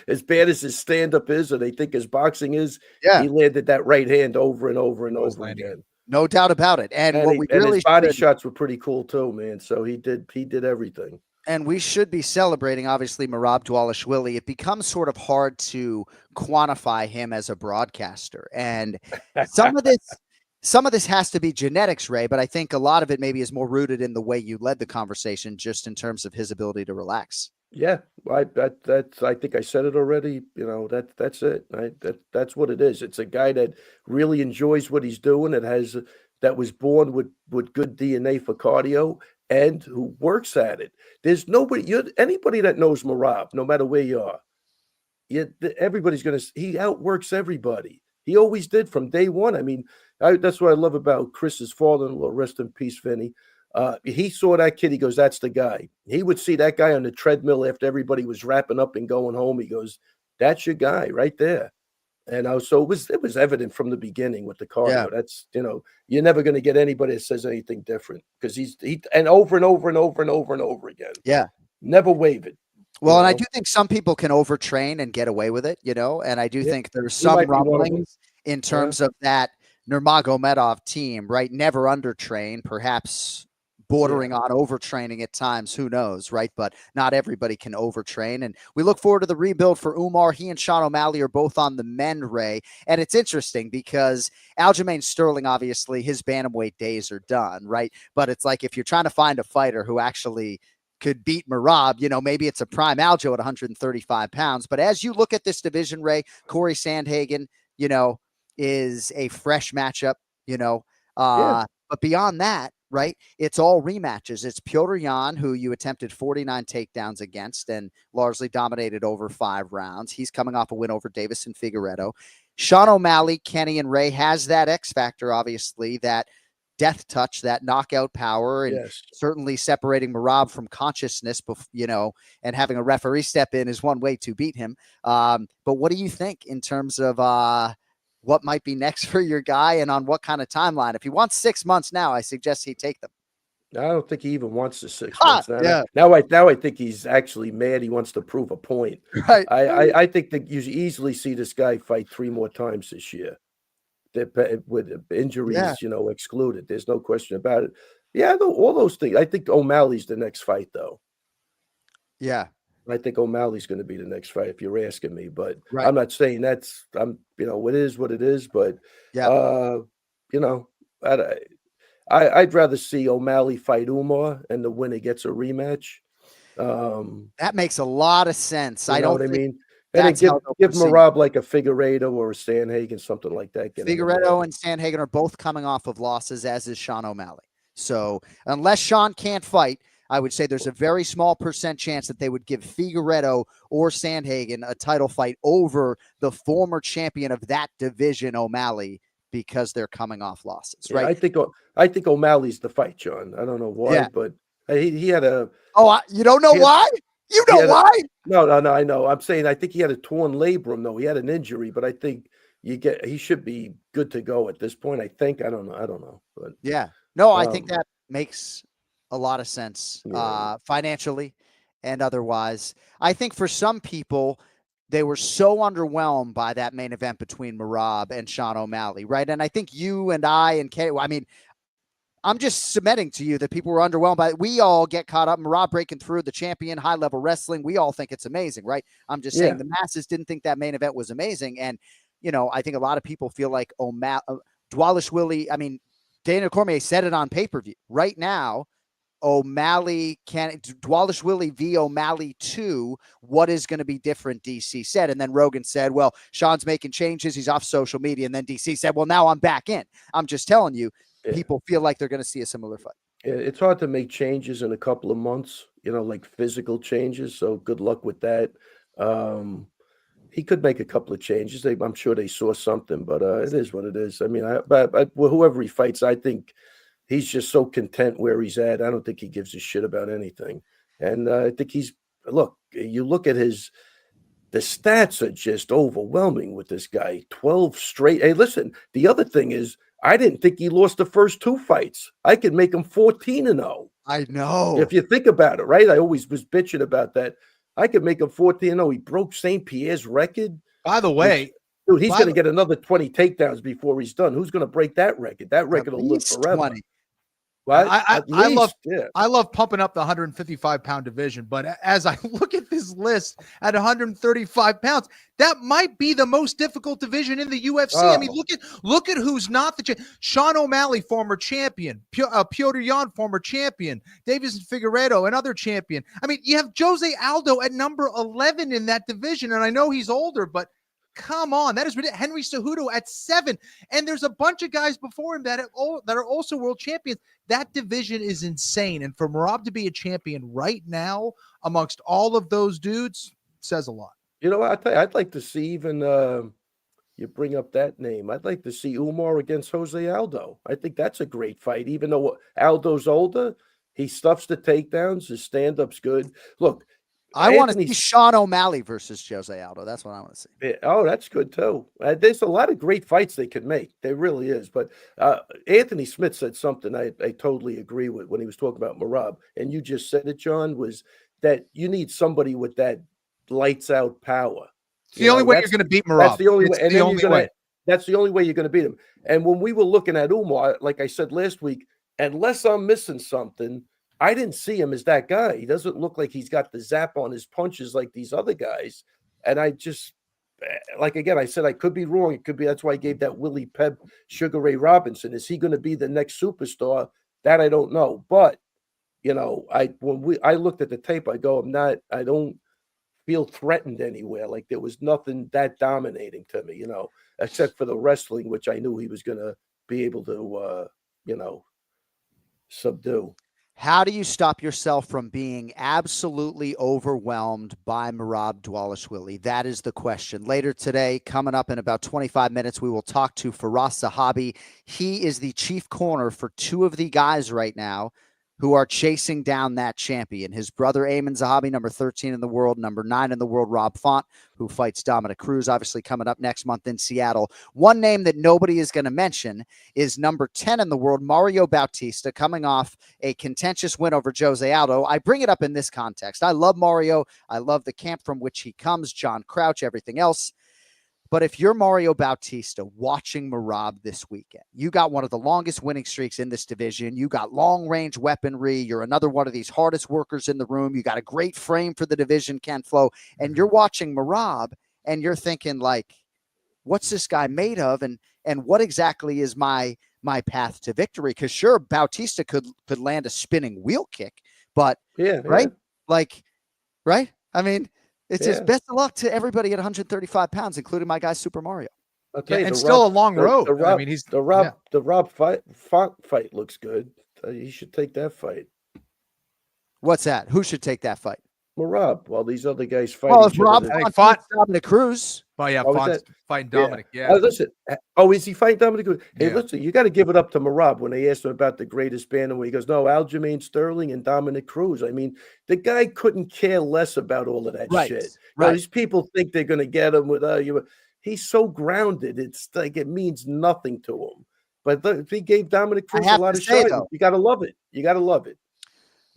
as bad as his stand-up is, or they think his boxing is, he landed that right hand over and over and over again. No doubt about it. And his body shots were pretty cool too, man. So he did everything. And we should be celebrating, obviously, Merab Dvalishvili. It becomes sort of hard to quantify him as a broadcaster. And some of this has to be genetics, Ray, but I think a lot of it maybe is more rooted in the way you led the conversation, just in terms of his ability to relax. Yeah, I think I said it already. That's it. That's what it is. It's a guy that really enjoys what he's doing. That was born with good DNA for cardio and who works at it. There's anybody that knows Merab, no matter where you are. Everybody's he outworks everybody. He always did from day one. I mean, that's what I love about Chris's father-in-law. Rest in peace, Vinny. He saw that kid. He goes, that's the guy. He would see that guy on the treadmill after everybody was wrapping up and going home. He goes, that's your guy right there. And so it was evident from the beginning with the cardio. Yeah. That's, you're never going to get anybody that says anything different, because he and over and over and over and over and over again. Yeah. Never wavered. Well, and I do think some people can overtrain and get away with it, and I do think there's some rumblings in terms of that Nurmagomedov team, right? Never undertrain, perhaps bordering on overtraining at times. Who knows, right? But not everybody can overtrain. And we look forward to the rebuild for Umar. He and Sean O'Malley are both on the men, Ray. And it's interesting because Aljamain Sterling, obviously, his bantamweight days are done, right? But it's like if you're trying to find a fighter who actually could beat Merab, maybe it's a prime Aljo at 135 pounds. But as you look at this division, Ray, Corey Sandhagen, is a fresh matchup, but beyond that, right, it's all rematches. It's Petr Yan, who you attempted 49 takedowns against and largely dominated over 5 rounds. He's coming off a win over Davison Figueiredo. Sean O'Malley, Kenny and Ray has that X factor, obviously, that death touch, that knockout power, and certainly separating Merab from consciousness, and having a referee step in is one way to beat him. But what do you think in terms of what might be next for your guy and on what kind of timeline? If he wants 6 months now, I suggest he take them. I don't think he even wants the 6 months. Now I think he's actually mad. He wants to prove a point. Right. I think that you easily see this guy fight 3 more times this year. With injuries, excluded. There's no question about it. Yeah, all those things. I think O'Malley's the next fight, though. Yeah. I think O'Malley's going to be the next fight, if you're asking me. But I'm not saying that's. It is what it is. But I'd rather see O'Malley fight Umar, and the winner gets a rematch. That makes a lot of sense. I mean. And then give Merab like a Figueiredo or a Sandhagen, something like that. Figueiredo and Sandhagen are both coming off of losses, as is Sean O'Malley. So unless Sean can't fight, I would say there's a very small % chance that they would give Figueiredo or Sandhagen a title fight over the former champion of that division, O'Malley, because they're coming off losses, right? I think O'Malley's the fight, John. I don't know why, but he had a. Oh, you don't know why? You know why? No, I know. I'm saying I think he had a torn labrum, though. He had an injury, but I think he should be good to go at this point. I think. I don't know. But I think that makes a lot of sense financially and otherwise. I think for some people, they were so underwhelmed by that main event between Merab and Sean O'Malley, right? And I think you and I and Kenny, I'm just submitting to you that people were underwhelmed by it. We all get caught up. Merab breaking through, the champion, high-level wrestling. We all think it's amazing, right? I'm just saying the masses didn't think that main event was amazing. And, I think a lot of people feel like Dvalishvili, Dana Cormier said it on pay-per-view. Right now, Dvalishvili v. O'Malley 2, what is going to be different, DC said. And then Rogan said, well, Sean's making changes. He's off social media. And then DC said, well, now I'm back in. I'm just telling you. People feel like they're going to see a similar fight. It's hard to make changes in a couple of months, like physical changes. So good luck with that. He could make a couple of changes. I'm sure they saw something, but it is what it is. But whoever he fights, I think he's just so content where he's at. I don't think he gives a shit about anything. And I think you look at the stats are just overwhelming with this guy. 12 straight. Hey, listen, the other thing is, I didn't think he lost the first 2 fights. I could make him 14-0. I know. If you think about it, right? I always was bitching about that. I could make him 14-0. He broke St. Pierre's record. By the way, dude, he's going to get another 20 takedowns before he's done. Who's going to break that record? That record will live forever. 20. Right? I love pumping up the 155-pound division, but as I look at this list at 135 pounds, that might be the most difficult division in the UFC. Look at who's not the Sean O'Malley, former champion, Petr Yan, former champion, Davison Figueiredo, another champion. You have Jose Aldo at number 11 in that division, and I know he's older, but come on, that is ridiculous. Henry Cejudo at 7, and there's a bunch of guys before him that are also world champions. That division is insane, and for Merab to be a champion right now amongst all of those dudes says a lot. You know what? I tell you, I'd like to see even you bring up that name. I'd like to see Umar against Jose Aldo. I think that's a great fight. Even though Aldo's older, he stuffs the takedowns. His stand-up's good. Look. I want to see Sean O'Malley versus Jose Aldo. That's what I want to see. Yeah, that's good too. There's a lot of great fights they could make. There really is. But Anthony Smith said something I totally agree with when he was talking about Merab. And you just said it, John, was that you need somebody with that lights out power. It's the only way you're going to beat Merab. That's the only way. And then that's the only way you're going to beat him. And when we were looking at Umar, like I said last week, unless I'm missing something, I didn't see him as that guy. He doesn't look like he's got the zap on his punches like these other guys. And I just, like, again, I said I could be wrong. It could be, that's why I gave that Willie Pep, Sugar Ray Robinson. Is he going to be the next superstar? That I don't know. But, you know, when I looked at the tape, I go, I don't feel threatened anywhere. Like there was nothing that dominating to me, you know, except for the wrestling, which I knew he was going to be able to, you know, subdue. How do you stop yourself from being absolutely overwhelmed by Merab Dvalishvili? That is the question. Later today, coming up in about 25 minutes, we will talk to Firas Zahabi. He is the chief corner for two of the guys right now who are chasing down that champion. His brother, Anik Zahabi, number 13 in the world, number 9 in the world, Rob Font, who fights Dominic Cruz, obviously coming up next month in Seattle. One name that nobody is going to mention is number 10 in the world, Mario Bautista, coming off a contentious win over Jose Aldo. I bring it up in this context. I love Mario. I love the camp from which he comes, John Crouch, everything else. But if you're Mario Bautista watching Merab this weekend, you got one of the longest winning streaks in this division. You got long-range weaponry. You're another one of these hardest workers in the room. You got a great frame for the division, Ken Flo. And you're watching Merab, and you're thinking, like, what's this guy made of? And what exactly is my path to victory? Because sure, Bautista could land a spinning wheel kick, but right? Like, right? I mean, it's just best of luck to everybody at 135 pounds, including my guy, Super Mario. I'll tell you, and still a long road. I mean, the Rob fight looks good. He should take that fight. What's that? Who should take that fight? Merab. While these other guys fight. Well, if Rob fought Dominic Cruz. Oh yeah, Font's fighting Dominic. Yeah. Listen. Oh, is he fighting Dominic Cruz? Hey, listen. You got to give it up to Merab when they asked him about the greatest bantamweight. He goes, "No, Aljamain Sterling and Dominic Cruz." I mean, the guy couldn't care less about all of that shit. Right. You know, these people think they're going to get him with you. He's so grounded. It's like it means nothing to him. But if he gave Dominic Cruz a lot of shit, you got to love it. You got to love it.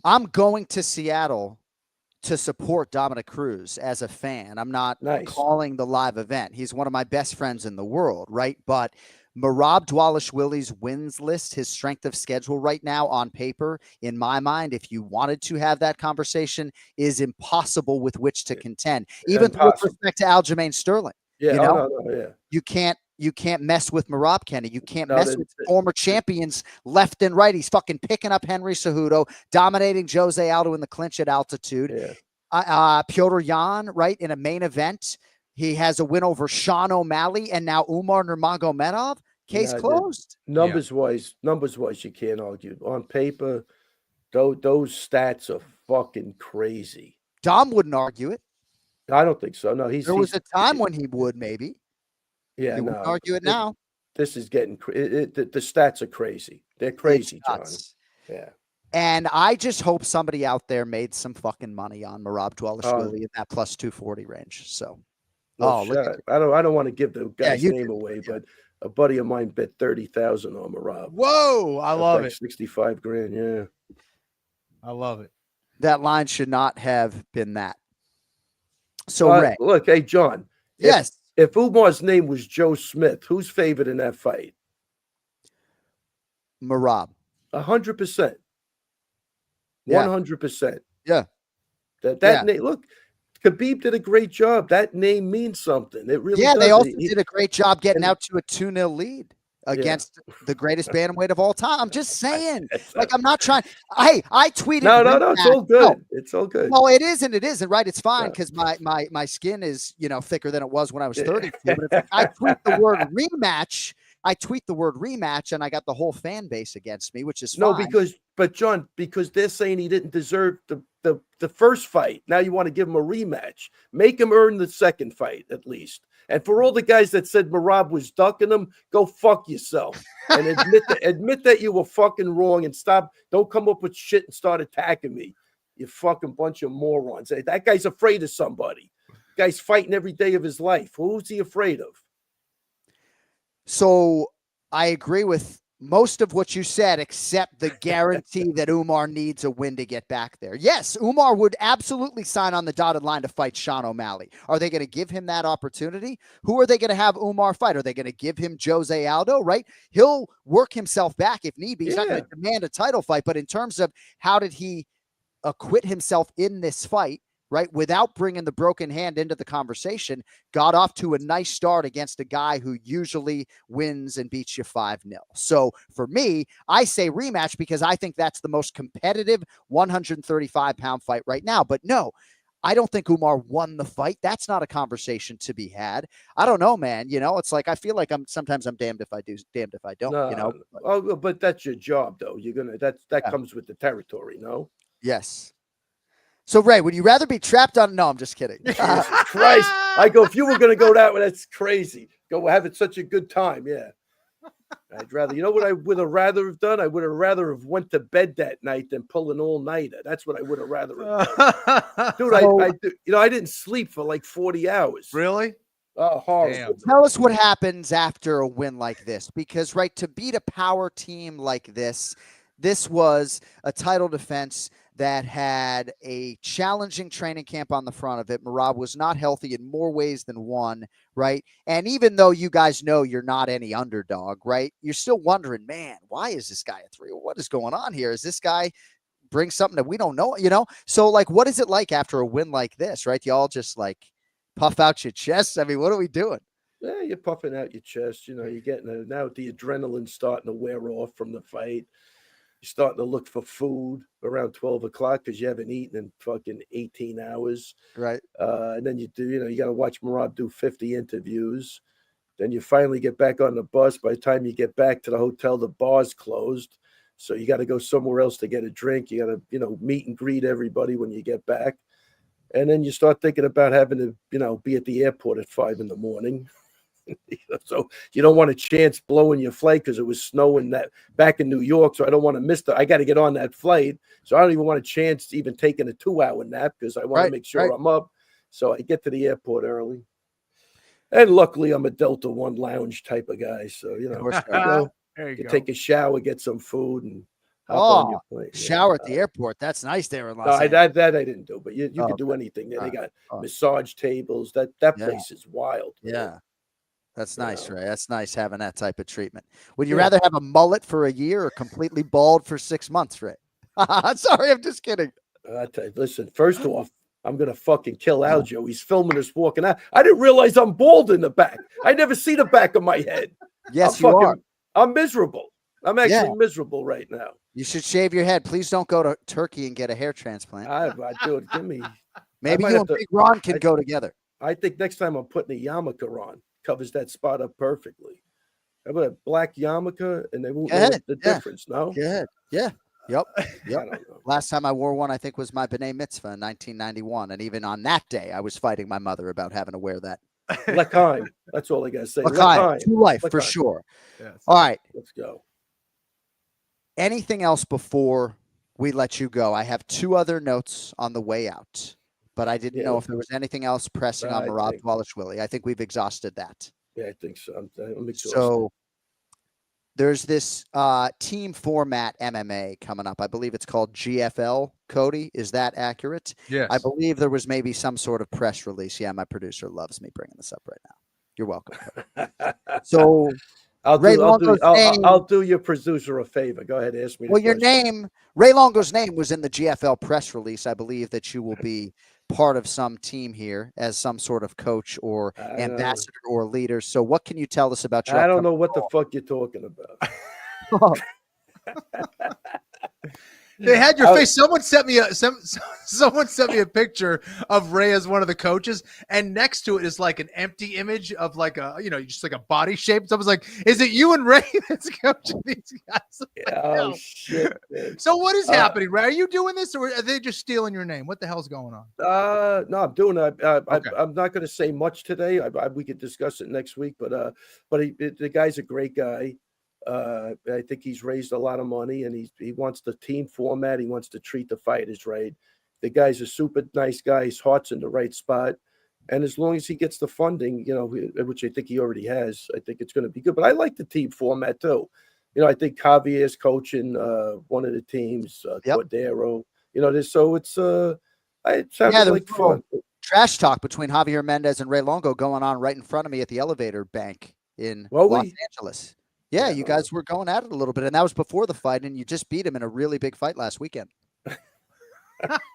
I'm going to Seattle to support Dominic Cruz as a fan. I'm not calling the live event. He's one of my best friends in the world, right? But Merab Dvalishvili's wins list, his strength of schedule right now on paper, in my mind, if you wanted to have that conversation, is impossible with which to contend. Even with respect to Aljamain Sterling. Yeah, you know? You can't mess with Merab, Kenny. You can't mess with former champions left and right. He's fucking picking up Henry Cejudo, dominating Jose Aldo in the clinch at altitude. Petr Yan, right, in a main event. He has a win over Sean O'Malley and now Umar Nurmagomedov. Case closed. Numbers wise, you can't argue. On paper, those stats are fucking crazy. Dom wouldn't argue it. I don't think so. No, there was a time when he would, maybe. Yeah, he wouldn't argue it now. This is getting the stats are crazy. They're crazy, John. Yeah. And I just hope somebody out there made some fucking money on Merab Dvalishvili in that plus 240 range. So, I don't want to give the guy's name away, but a buddy of mine bet 30,000 on Merab. Whoa, I love it. 65 grand. Yeah, I love it. That line should not have been that. So, Ray, look, hey, John. Yes. If Umar's name was Joe Smith, who's favored in that fight? Merab. 100%. 100%. Yeah. That name, look, Khabib did a great job. That name means something. It really does. They also did a great job getting out to a 2-0 lead against the greatest bantamweight of all time. I'm just saying. Like, I'm not trying. Hey, I tweeted. No, it's all good. No. It's all good. Well, it is and it isn't, right? It's fine because my skin is, thicker than it was when I was 32. But if I tweet the word rematch, and I got the whole fan base against me, which is fine. No, but John, because they're saying he didn't deserve the first fight. Now you want to give him a rematch. Make him earn the second fight at least. And for all the guys that said Merab was ducking him, go fuck yourself and admit that you were fucking wrong and stop. Don't come up with shit and start attacking me. You fucking bunch of morons. Hey, that guy's afraid of somebody. Guy's fighting every day of his life. Who's he afraid of? So I agree with most of what you said, except the guarantee that Umar needs a win to get back there. Yes, Umar would absolutely sign on the dotted line to fight Sean O'Malley. Are they going to give him that opportunity? Who are they going to have Umar fight? Are they going to give him Jose Aldo, right? He'll work himself back if need be. He's not going to demand a title fight, but in terms of how did he acquit himself in this fight, right, without bringing the broken hand into the conversation, got off to a nice start against a guy who usually wins and beats you 5-0. So for me, I say rematch because I think that's the most competitive 135-pound fight right now. But no, I don't think Umar won the fight. That's not a conversation to be had. I don't know, man. You know, it's like I feel like sometimes I'm damned if I do, damned if I don't. No, you know. Oh, but that's your job, though. You're gonna that comes with the territory, no? Yes. So, Ray, would you rather be trapped on? No, I'm just kidding. Jesus Christ. I go, if you were going to go that way, that's crazy. Go having such a good time. Yeah. I'd rather, you know what I would have rather have done? I would have rather have went to bed that night than pull an all-nighter. That's what I would have rather have done. Dude, I didn't sleep for like 40 hours. Really? Oh, horrible. Tell us what happens after a win like this, because, right, to beat a power team like this was a title defense that had a challenging training camp on the front of it. Merab was not healthy in more ways than one, right? And even though you guys know you're not any underdog, right, you're still wondering, man, why is this guy a 3? What is going on here? Is this guy bring something that we don't know, you know? So, like, what is it like after a win like this, right? You all just, like, puff out your chests? I mean, what are we doing? Yeah, you're puffing out your chest. You know, you're getting now the adrenaline starting to wear off from the fight. You're starting to look for food around 12 o'clock because you haven't eaten in fucking 18 hours. Right. And then you got to watch Merab do 50 interviews. Then you finally get back on the bus. By the time you get back to the hotel, the bar's closed. So you got to go somewhere else to get a drink. You got to, meet and greet everybody when you get back. And then you start thinking about having to, be at the airport at 5 a.m. So you don't want a chance blowing your flight because it was snowing that back in New York. So I don't want to miss I got to get on that flight. So I don't even want a chance even taking a 2-hour nap because I want to make sure I'm up. So I get to the airport early. And luckily I'm a Delta One lounge type of guy. So, you take a shower, get some food and hop on your plane. Shower at the airport. That's nice there in Los Angeles. That I didn't do, but you can do anything there. They got massage tables. That place is wild. Yeah. That's nice, Ray. That's nice having that type of treatment. Would you rather have a mullet for a year or completely bald for 6 months, Ray? Sorry, I'm just kidding. Listen, first off, I'm going to fucking kill Aljo. He's filming us walking out. I didn't realize I'm bald in the back. I never see the back of my head. Yes, you are. I'm miserable. I'm actually miserable right now. You should shave your head. Please don't go to Turkey and get a hair transplant. Dude, give me. Maybe you and Big Ron can go together. I think next time I'm putting a yarmulke on. Covers that spot up perfectly. How about a black yarmulke and they won't know the difference, no? Yeah. Yep. Last time I wore one, I think, was my B'nai Mitzvah in 1991. And even on that day, I was fighting my mother about having to wear that. L'chaim. That's all I got to say. L'chaim. To life, for sure. Yes. All right. Let's go. Anything else before we let you go? I have 2 other notes on the way out. But I didn't know if there was anything else pressing on Merab Dvalishvili. I think we've exhausted that. Yeah, I think so. I'm exhausted. So there's this team format MMA coming up. I believe it's called GFL, Cody. Is that accurate? Yes. I believe there was maybe some sort of press release. Yeah, my producer loves me bringing this up right now. You're welcome. So I'll do your producer a favor. Go ahead, ask me. Well, your name, Ray Longo's name was in the GFL press release. I believe that you will be part of some team here as some sort of coach or ambassador or leader. So what can you tell us about your I don't know what the fuck you're talking about. They had your face. Someone sent me a picture of Ray as one of the coaches, and next to it is like an empty image of like a, just like a body shape. So I was like, is it you and Ray that's coaching these guys? Shit. Man. So what is happening, Ray? Are you doing this, or are they just stealing your name? What the hell's going on? No, I'm doing it. I'm not going to say much today. We could discuss it next week, but the guy's a great guy. I think he's raised a lot of money, and he wants the team format. He wants to treat the fighters right. The guy's a super nice guy. His heart's in the right spot, and as long as he gets the funding, which I think he already has, I think it's going to be good. But I like the team format too. I think Javier's coaching one of the teams, Cordero. It sounds like fun. Trash talk between Javier Mendez and Ray Longo going on right in front of me at the elevator bank in Los Angeles. Yeah, you guys were going at it a little bit, and that was before the fight, and you just beat him in a really big fight last weekend.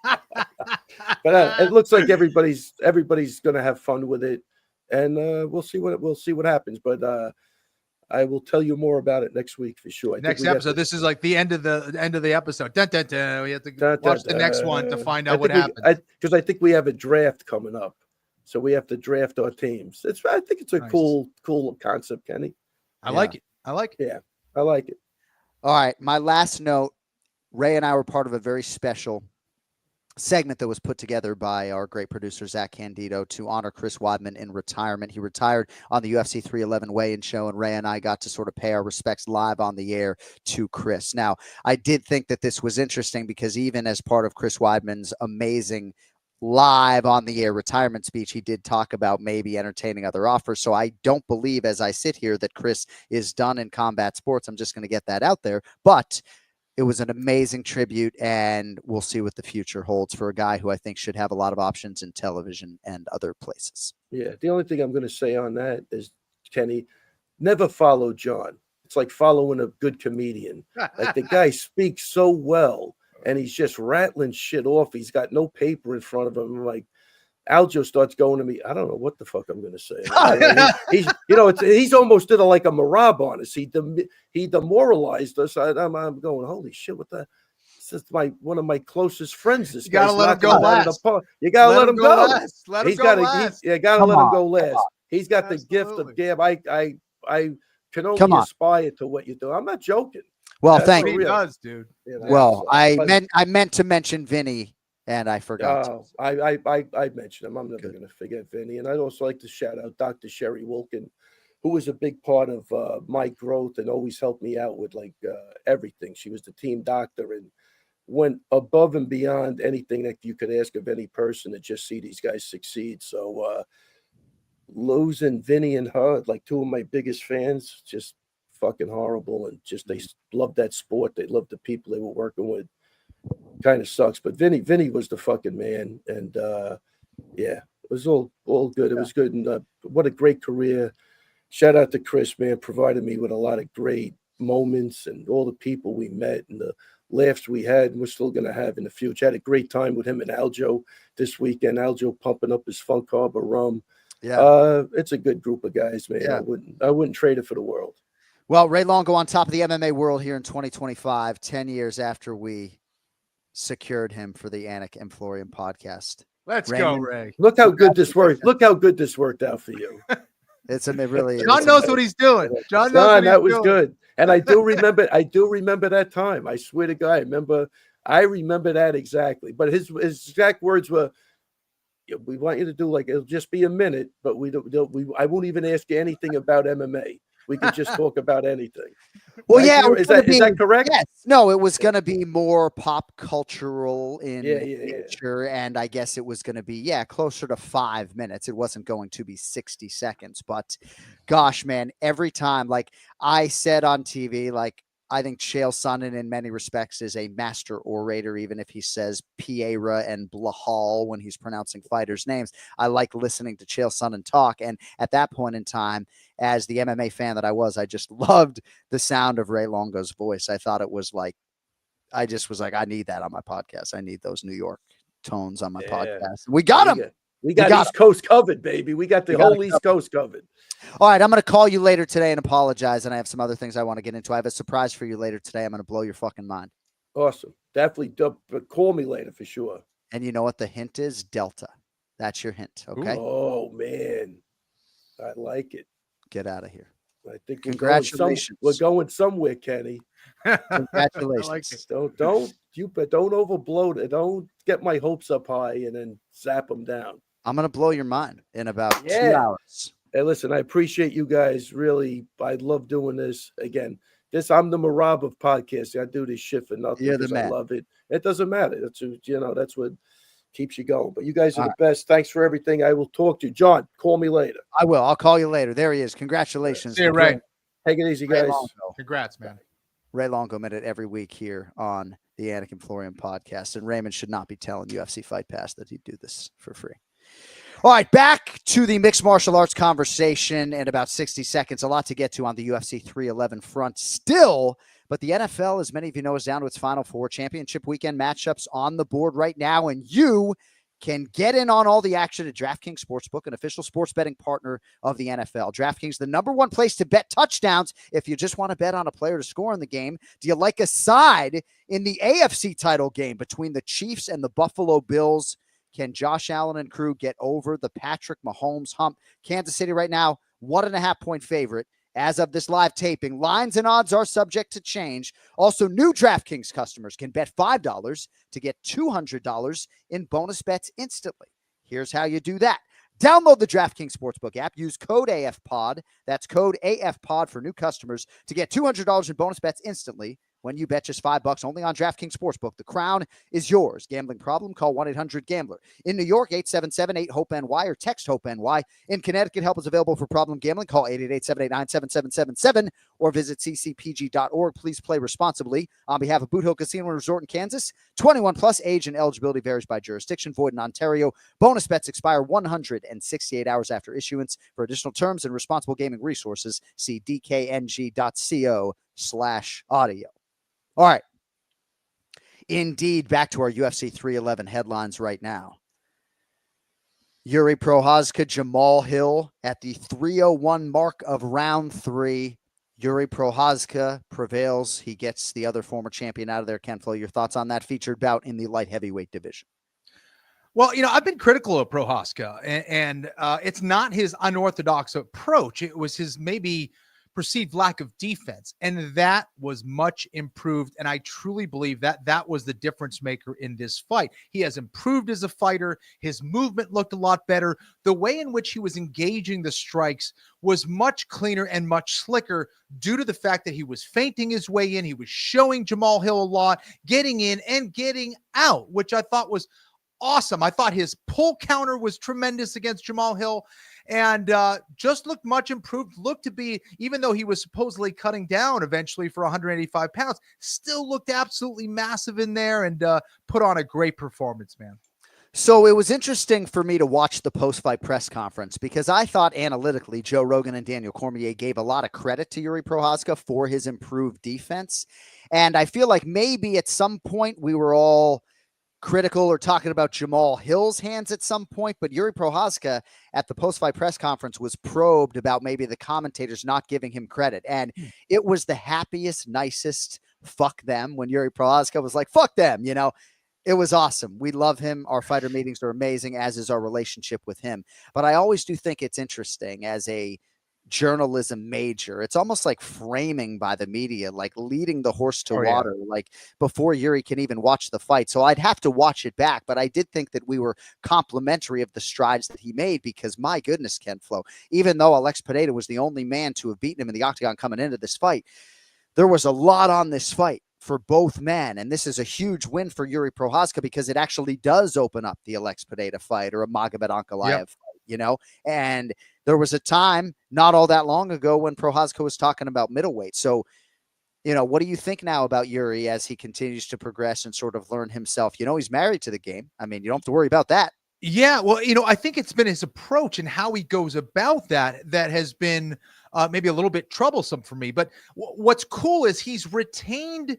But it looks like everybody's going to have fun with it, and we'll see what happens. But I will tell you more about it next week for sure. Next episode. This is like the end of the episode. Dun, dun, dun. We have to watch the next one to find out what happens. Because I think we have a draft coming up, so we have to draft our teams. I think it's a cool concept, Kenny. I like it. Yeah, I like it. All right, my last note. Ray and I were part of a very special segment that was put together by our great producer, Zach Candido, to honor Chris Weidman in retirement. He retired on the UFC 311 weigh-in show, and Ray and I got to sort of pay our respects live on the air to Chris. Now, I did think that this was interesting because even as part of Chris Weidman's amazing live on the air retirement speech, he did talk about maybe entertaining other offers. So I don't believe, as I sit here, that Chris is done in combat sports. I'm just going to get that out there. But it was an amazing tribute, and we'll see what the future holds for a guy who I think should have a lot of options in television and other places. Yeah, the only thing I'm going to say on that is, Kenny, never follow Jon. It's like following a good comedian. Like the guy speaks so well, and he's just rattling shit off. He's got no paper in front of him. Like, Aljo starts going to me. I don't know what the fuck I'm going to say. He's almost did like a Merab on us. He demoralized us. I'm going, holy shit! What the? This is one of my closest friends. This you gotta let him go last. You gotta let him go. Let him go last. You gotta let him go last. He's got the gift of gab. I can only aspire to what you do. I'm not joking. Well, thank you. He does, dude. Well, I meant to mention Vinny. And I forgot. I mentioned him. I'm never going to forget Vinny. And I'd also like to shout out Dr. Sherry Wilkin, who was a big part of my growth and always helped me out with everything. She was the team doctor and went above and beyond anything that you could ask of any person to just see these guys succeed. So losing Vinny and her, like two of my biggest fans, just fucking horrible. And just they loved that sport. They loved the people they were working with. Kind of sucks, but Vinny was the fucking man, and it was all good. It was good, and what a great career. Shout out to Chris, man, provided me with a lot of great moments and all the people we met and the laughs we had, and we're still going to have in the future. Had a great time with him and Aljo this weekend. Aljo pumping up his Funk Harbor rum. Yeah, it's a good group of guys, man. Yeah. I wouldn't trade it for the world. Well, Ray Longo on top of the MMA world here in 2025, 10 years after we secured him for the Anik And Florian podcast. Let's go, Ray. Look how good this worked. Look how good this worked out for you. It really is. John knows what he's doing. John was good. And I do remember that time. I swear to God, I remember that exactly. But his exact words were, we want you to do it'll just be a minute, but I won't even ask you anything about MMA. We could just talk about anything. Well, yeah. Is that correct? Yes. No, it was going to be more pop cultural in nature. And I guess it was going to be, closer to 5 minutes. It wasn't going to be 60 seconds. But gosh, man, every time, like I said on TV, I think Chael Sonnen in many respects is a master orator, even if he says Piera and Blahal when he's pronouncing fighters' names. I like listening to Chael Sonnen talk. And at that point in time, as the MMA fan that I was, I just loved the sound of Ray Longo's voice. I thought it was I just was like, I need that on my podcast. I need those New York tones on my podcast. We got them. We got East Coast covered, baby. We got the whole East Coast covered. All right, I'm going to call you later today and apologize, and I have some other things I want to get into. I have a surprise for you later today. I'm going to blow your fucking mind. Awesome. Definitely call me later for sure. And you know what the hint is? Delta. That's your hint, okay? Oh, man. I like it. Get out of here. I think congratulations. We're going somewhere, Kenny. Congratulations. Like it. Don't overblow it. Don't get my hopes up high and then zap them down. I'm going to blow your mind in about 2 hours. Hey, listen, I appreciate you guys. Really, I love doing this. Again, I'm the Merab of podcasting. I do this shit for nothing because I love it. It doesn't matter. That's what keeps you going. But you guys are the best. Thanks for everything. I will talk to you. John, call me later. I will. I'll call you later. There he is. Congratulations. See you, Ray. Take it easy, guys. Congrats, man. Ray Longo Minute every week here on the Anik and Florian podcast. And Raymond should not be telling UFC Fight Pass that he'd do this for free. All right, back to the mixed martial arts conversation in about 60 seconds. A lot to get to on the UFC 311 front still, but the NFL, as many of you know, is down to its final four championship weekend matchups on the board right now, and you can get in on all the action at DraftKings Sportsbook, an official sports betting partner of the NFL. DraftKings, the number one place to bet touchdowns if you just want to bet on a player to score in the game. Do you like a side in the AFC title game between the Chiefs and the Buffalo Bills? Can Josh Allen and crew get over the Patrick Mahomes hump? Kansas City right now, 1.5-point favorite. As of this live taping, lines and odds are subject to change. Also, new DraftKings customers can bet $5 to get $200 in bonus bets instantly. Here's how you do that. Download the DraftKings Sportsbook app. Use code AFPOD. That's code AFPOD for new customers to get $200 in bonus bets instantly when you bet just $5 only on DraftKings Sportsbook. The crown is yours. Gambling problem? Call 1-800-GAMBLER. In New York, 877-8-HOPE-NY or text HOPE-NY. In Connecticut, help is available for problem gambling. Call 888-789-7777 or visit ccpg.org. Please play responsibly. On behalf of Boot Hill Casino and Resort in Kansas, 21 plus, age and eligibility varies by jurisdiction. Void in Ontario. Bonus bets expire 168 hours after issuance. For additional terms and responsible gaming resources, see dkng.co/audio. All right. Indeed, back to our UFC 311 headlines right now. Yuri Prochazka, Jamal Hill at the 301 mark of round 3. Yuri Prochazka prevails. He gets the other former champion out of there. Ken Flo, your thoughts on that featured bout in the light heavyweight division? Well, I've been critical of Prochazka, and it's not his unorthodox approach. It was his maybe perceived lack of defense, and that was much improved. And I truly believe that that was the difference maker in this fight. He has improved as a fighter. His movement looked a lot better. The way in which he was engaging the strikes was much cleaner and much slicker due to the fact that he was feinting his way in. He was showing Jamal Hill a lot, getting in and getting out, which I thought was awesome. I thought his pull counter was tremendous against Jamal Hill, and just looked much improved. Looked to be, even though he was supposedly cutting down eventually for 185 pounds, still looked absolutely massive in there and put on a great performance, man. So it was interesting for me to watch the post-fight press conference because I thought analytically Joe Rogan and Daniel Cormier gave a lot of credit to Yuri Prochazka for his improved defense. And I feel like maybe at some point we were all critical or talking about Jamal Hill's hands at some point, but Yuri Prochazka at the post-fight press conference was probed about maybe the commentators not giving him credit. And it was the happiest, nicest fuck them when Yuri Prochazka was like, fuck them, It was awesome. We love him. Our fighter meetings are amazing, as is our relationship with him. But I always do think it's interesting as a journalism major. It's almost like framing by the media, like leading the horse to water, like before Yuri can even watch the fight. So I'd have to watch it back. But I did think that we were complimentary of the strides that he made because, my goodness, Ken Flo, even though Alex Pereira was the only man to have beaten him in the octagon coming into this fight, there was a lot on this fight for both men. And this is a huge win for Yuri Prochazka because it actually does open up the Alex Pereira fight or a Magomed Ankalaev fight, and there was a time not all that long ago when Prochazka was talking about middleweight. So, what do you think now about Yuri as he continues to progress and sort of learn himself? He's married to the game. I mean, you don't have to worry about that. Yeah, well, I think it's been his approach and how he goes about that has been maybe a little bit troublesome for me. But what's cool is he's retained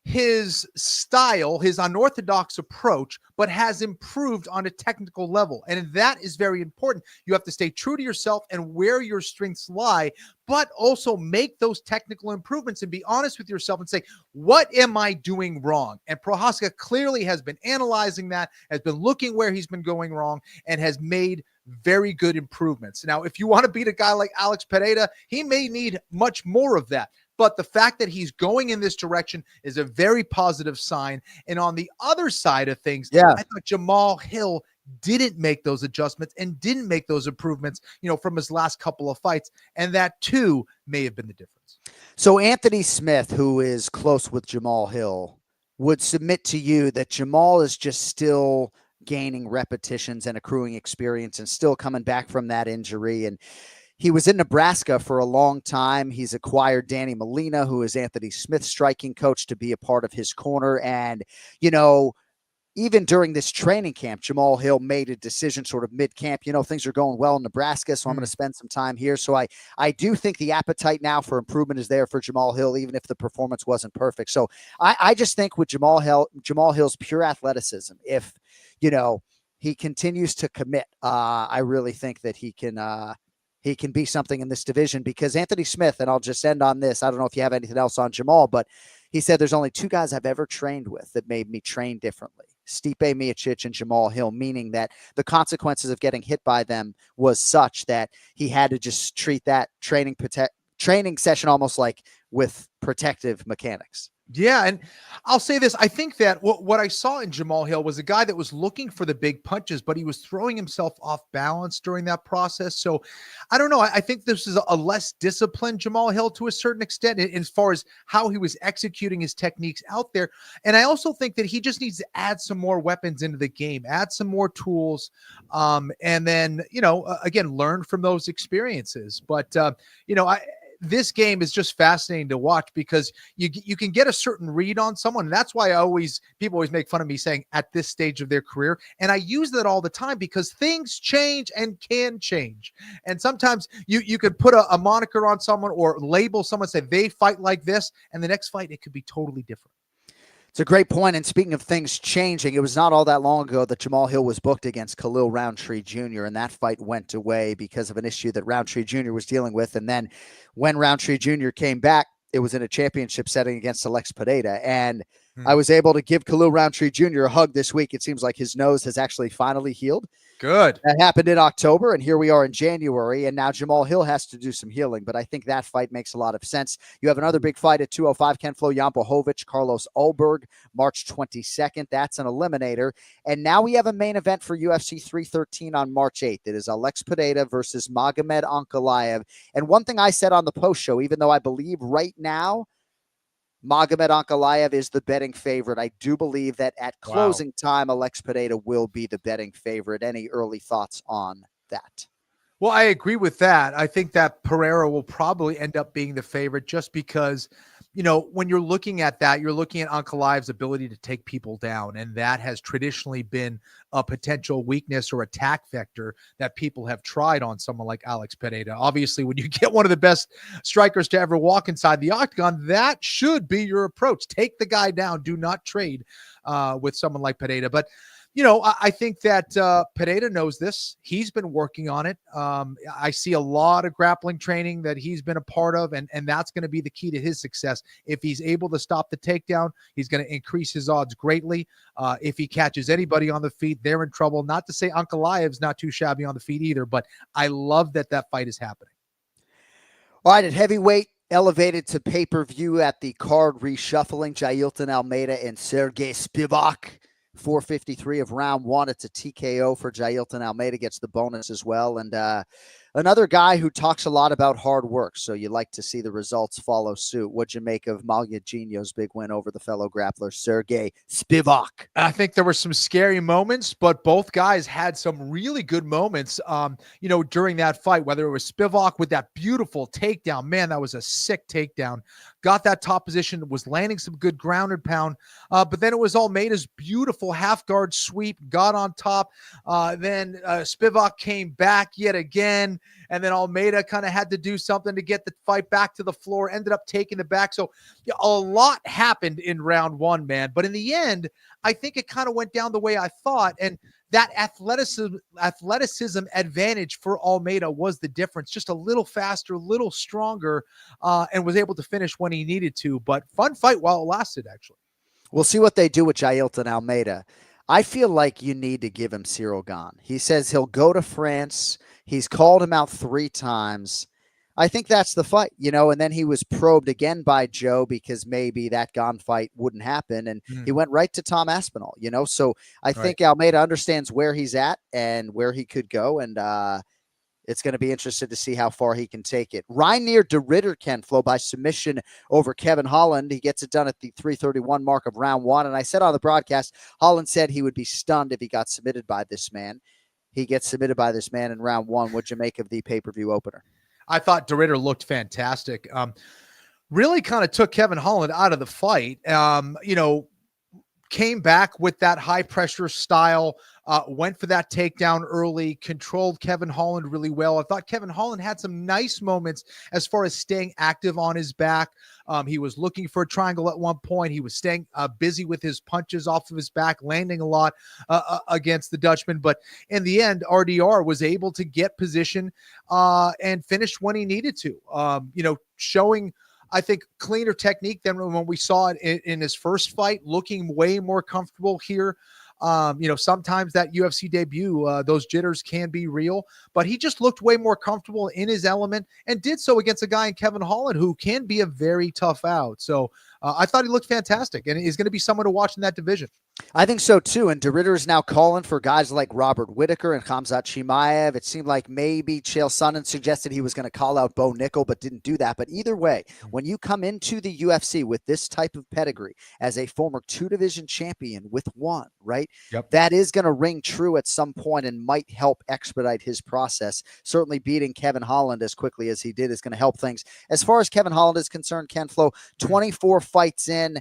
his style, his unorthodox approach, but has improved on a technical level. And that is very important. You have to stay true to yourself and where your strengths lie, but also make those technical improvements and be honest with yourself and say, what am I doing wrong? And Prochazka clearly has been analyzing that, has been looking where he's been going wrong, and has made very good improvements. Now, if you want to beat a guy like Alex Pereira, he may need much more of that. But the fact that he's going in this direction is a very positive sign. And on the other side of things, I thought Jamal Hill didn't make those adjustments and didn't make those improvements, from his last couple of fights. And that too may have been the difference. So Anthony Smith, who is close with Jamal Hill, would submit to you that Jamal is just still gaining repetitions and accruing experience and still coming back from that injury. And he was in Nebraska for a long time. He's acquired Danny Molina, who is Anthony Smith's striking coach, to be a part of his corner. And, even during this training camp, Jamal Hill made a decision sort of mid-camp. Things are going well in Nebraska, so I'm going to spend some time here. So I do think the appetite now for improvement is there for Jamal Hill, even if the performance wasn't perfect. So I just think with Jamal Hill's pure athleticism, if, he continues to commit, I really think that he can be something in this division, because Anthony Smith, and I'll just end on this, I don't know if you have anything else on Jamal, but he said there's only two guys I've ever trained with that made me train differently: Stipe Miocic and Jamal Hill, meaning that the consequences of getting hit by them was such that he had to just treat that training session almost like with protective mechanics. Yeah, and I'll say this. I think that what I saw in Jamal Hill was a guy that was looking for the big punches, but he was throwing himself off balance during that process. So I don't know. I think this is a less disciplined Jamal Hill to a certain extent as far as how he was executing his techniques out there. And I also think that he just needs to add some more weapons into the game, add some more tools, and then, again, learn from those experiences. But, this game is just fascinating to watch, because you can get a certain read on someone. And that's why people always make fun of me saying at this stage of their career. And I use that all the time, because things change and can change. And sometimes you could put a moniker on someone or label someone, say they fight like this, and the next fight, it could be totally different. It's a great point. And speaking of things changing, it was not all that long ago that Jamal Hill was booked against Khalil Roundtree Jr., and that fight went away because of an issue that Roundtree Jr. was dealing with. And then when Roundtree Jr. came back, it was in a championship setting against Alex Pineda. And I was able to give Khalil Roundtree Jr. a hug this week. It seems like his nose has actually finally healed. Good. That happened in October, and here we are in January, and now Jamal Hill has to do some healing, but I think that fight makes a lot of sense. You have another big fight at 205, Ken Florian, Carlos Ulberg, March 22nd. That's an eliminator. And now we have a main event for UFC 313 on March 8th. It is Alex Pineda versus Magomed Ankalaev. And one thing I said on the post show, even though I believe right now Magomed Ankalaev is the betting favorite, I do believe that at closing time, Alex Pineda will be the betting favorite. Any early thoughts on that? Well, I agree with that. I think that Pereira will probably end up being the favorite, just because, when you're looking at that, you're looking at Ankalaev's ability to take people down. And that has traditionally been a potential weakness or attack vector that people have tried on someone like Alex Pineda. Obviously, when you get one of the best strikers to ever walk inside the octagon, that should be your approach. Take the guy down. Do not trade with someone like Pineda. But I think that Pineda knows this. He's been working on it. I see a lot of grappling training that he's been a part of, and that's going to be the key to his success. If he's able to stop the takedown, he's going to increase his odds greatly. If he catches anybody on the feet, they're in trouble. Not to say Ankalaev's not too shabby on the feet either, but I love that fight is happening. All right, at heavyweight, elevated to pay-per-view at the card reshuffling, Jailton Almeida and Sergey Spivak. 4:53 of round one. It's a TKO for Jailton Almeida, gets the bonus as well. And another guy who talks a lot about hard work, so you like to see the results follow suit. What'd you make of Malyaginho's big win over the fellow grappler, Sergey Spivak? I think there were some scary moments, but both guys had some really good moments, during that fight, whether it was Spivak with that beautiful takedown. Man, that was a sick takedown. Got that top position, was landing some good ground and pound, but then it was Almeida's beautiful half guard sweep, got on top. Then Spivak came back yet again, and then Almeida kind of had to do something to get the fight back to the floor, ended up taking it back. So a lot happened in round one, man. But in the end, I think it kind of went down the way I thought, and that athleticism advantage for Almeida was the difference. Just a little faster, a little stronger, and was able to finish when he needed to. But fun fight while it lasted, actually. We'll see what they do with Jailton Almeida. I feel like you need to give him Cyril Gane. He says he'll go to France. He's called him out 3 times. I think that's the fight, and then he was probed again by Joe because maybe that Gane fight wouldn't happen. And he went right to Tom Aspinall, so I think Almeida understands where he's at and where he could go. And it's going to be interesting to see how far he can take it. Reinier de Ridder can flow by submission over Kevin Holland. He gets it done at the 3:31 mark of round one. And I said on the broadcast, Holland said he would be stunned if he got submitted by this man. He gets submitted by this man in round one. What'd you make of the pay-per-view opener? I thought De Ridder looked fantastic. Really kind of took Kevin Holland out of the fight. Came back with that high pressure style, went for that takedown early, controlled Kevin Holland really well. I thought Kevin Holland had some nice moments as far as staying active on his back. He was looking for a triangle at one point. He was staying busy with his punches off of his back, landing a lot against the Dutchman. But in the end, RDR was able to get position and finish when he needed to, showing, I think, cleaner technique than when we saw it in his first fight, looking way more comfortable here. Sometimes that UFC debut, those jitters can be real, but he just looked way more comfortable in his element and did so against a guy in Kevin Holland who can be a very tough out. So I thought he looked fantastic, and he's going to be someone to watch in that division. I think so too. And De Ridder is now calling for guys like Robert Whitaker and Khamzat Chimaev. It seemed like maybe Chael Sonnen suggested he was going to call out Bo Nickel, but didn't do that. But either way, when you come into the UFC with this type of pedigree as a former 2-division champion with one, right? Yep. That is going to ring true at some point and might help expedite his process. Certainly beating Kevin Holland as quickly as he did is going to help things. As far as Kevin Holland is concerned, Ken Flo, 24 fights in,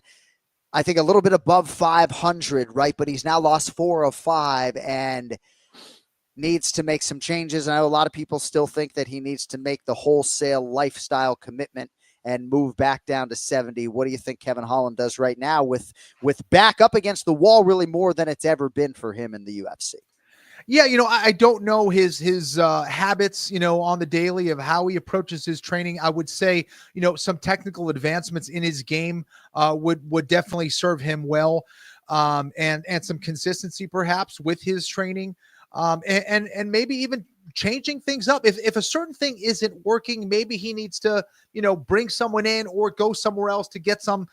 I think a little bit above 500, right? But he's now lost 4 of 5 and needs to make some changes. I know a lot of people still think that he needs to make the wholesale lifestyle commitment and move back down to 70. What do you think Kevin Holland does right now with back up against the wall really more than it's ever been for him in the UFC? Yeah, I don't know his habits, on the daily of how he approaches his training. I would say, some technical advancements in his game would definitely serve him well, and some consistency perhaps with his training, and maybe even changing things up. If a certain thing isn't working, maybe he needs to, bring someone in or go somewhere else to get some,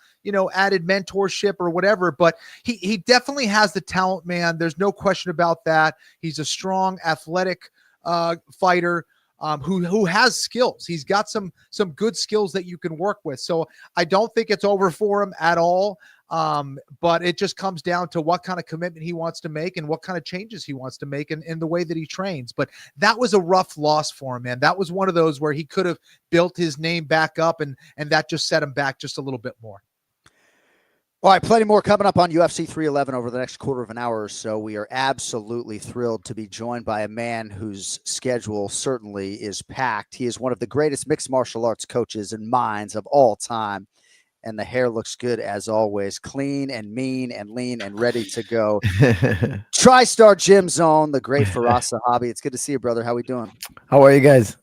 added mentorship or whatever. But he definitely has the talent, man. There's no question about that. He's a strong, athletic fighter who has skills. He's got some good skills that you can work with. So I don't think it's over for him at all. But it just comes down to what kind of commitment he wants to make and what kind of changes he wants to make in the way that he trains. But that was a rough loss for him, man. That was one of those where he could have built his name back up, and that just set him back just a little bit more. All right, plenty more coming up on UFC 311 over the next quarter of an hour or so. We are absolutely thrilled to be joined by a man whose schedule certainly is packed. He is one of the greatest mixed martial arts coaches and minds of all time. And the hair looks good as always. Clean and mean and lean and ready to go. Tristar Gym Zone, the great Firas Zahabi. It's good to see you, brother. How we doing? How are you guys?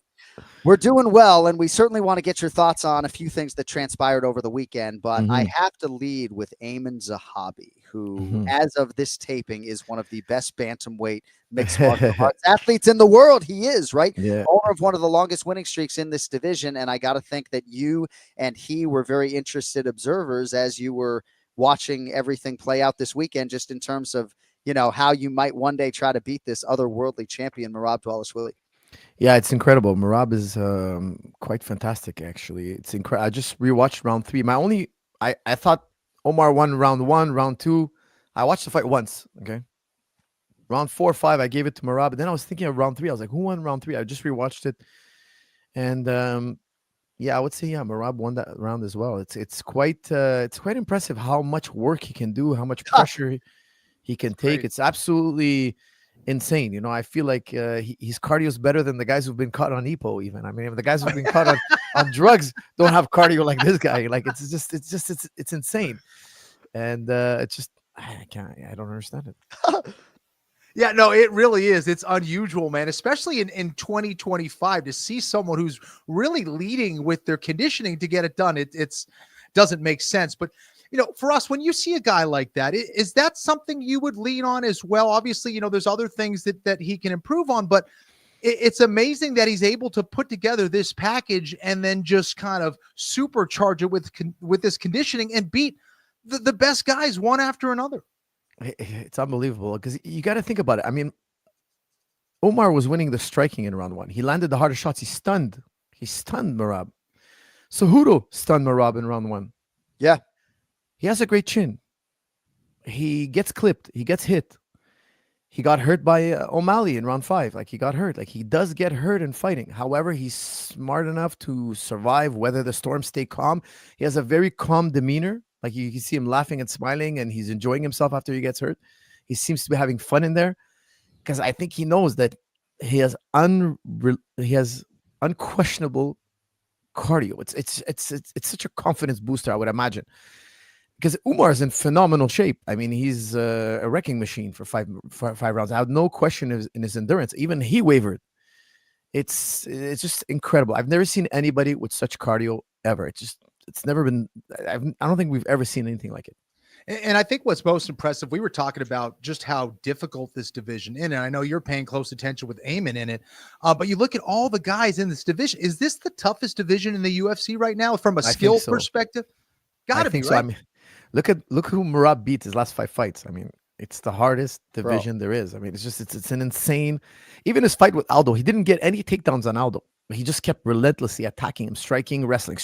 We're doing well, and we certainly want to get your thoughts on a few things that transpired over the weekend, but I have to lead with Anik Zahabi, who, as of this taping, is one of the best bantamweight mixed martial arts athletes in the world. He is, right? Yeah. Owner of one of the longest winning streaks in this division, and I got to think that you and he were very interested observers as you were watching everything play out this weekend, just in terms of, how you might one day try to beat this otherworldly champion, Merab Dvalishvili. Yeah, it's incredible. Merab is quite fantastic, actually. It's incredible. I just rewatched round 3. I thought Omar won round 1, round 2. I watched the fight once, okay? Round 4, 5, I gave it to Merab. And then I was thinking of round 3. I was like, who won round 3? I just rewatched it. And I would say, Merab won that round as well. It's quite impressive how much work he can do, how much pressure he can take. It's absolutely insane. I feel like his cardio is better than the guys who've been caught on EPO even. I mean, the guys who've been caught on drugs don't have cardio like this guy. Like it's insane. And I don't understand it. Yeah, no, it really is. It's unusual, man, especially in 2025 to see someone who's really leading with their conditioning to get it done. It's doesn't make sense. But for us, when you see a guy like that, is that something you would lean on as well? Obviously, there's other things that he can improve on, but it's amazing that he's able to put together this package and then just kind of supercharge it with this conditioning and beat the best guys one after another. It's unbelievable because you got to think about it. I mean, Omar was winning the striking in round 1. He landed the hardest shots. He stunned Merab. Cejudo stunned Merab in round 1. Yeah. He has a great chin. He gets clipped. He gets hit. he got hurt by O'Malley in round 5. Like, he got hurt. Like, he does get hurt in fighting. However, he's smart enough to survive, weather the storm, stay calm. He has a very calm demeanor. Like, you can see him laughing and smiling, and he's enjoying himself after he gets hurt. He seems to be having fun in there, because I think he knows that he has unquestionable cardio. It's such a confidence booster, I would imagine. Because Umar is in phenomenal shape. I mean, he's a wrecking machine for five rounds. I have no question in his endurance. Even he wavered. It's just incredible. I've never seen anybody with such cardio ever. It's never been. I don't think we've ever seen anything like it. And I think what's most impressive, we were talking about just how difficult this division is. And I know you're paying close attention with Amin in it, but you look at all the guys in this division. Is this the toughest division in the UFC right now from a skill perspective? Gotta be, right? So. I mean, look who Merab beat his last 5 fights. I mean, it's the hardest division there is. I mean, it's an insane. Even his fight with Aldo, he didn't get any takedowns on Aldo. He just kept relentlessly attacking him, striking, wrestling.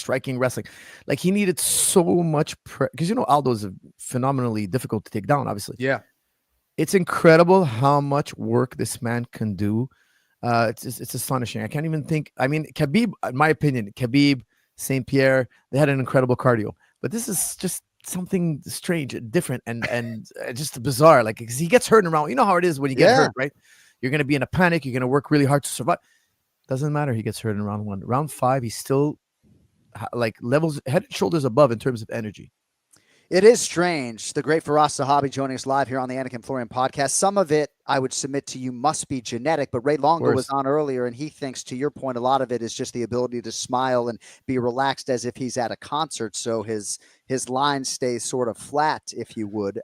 Like, he needed so much because Aldo is phenomenally difficult to take down. Obviously, yeah. It's incredible how much work this man can do. It's astonishing. I can't even think. I mean, Khabib, in my opinion, St. Pierre, they had an incredible cardio, but this is just something strange, different, and just bizarre. Like, because he gets hurt in a round. You know how it is when you get hurt, right? You're going to be in a panic. You're going to work really hard to survive. Doesn't matter. He gets hurt in round 1. Round 5, he's still like levels head and shoulders above in terms of energy. It is strange. The great Firas Zahabi joining us live here on the Anik and Florian podcast. Some of it, I would submit to you, must be genetic, but Ray Longo was on earlier, and he thinks, to your point, a lot of it is just the ability to smile and be relaxed as if he's at a concert, so his line stays sort of flat, if you would.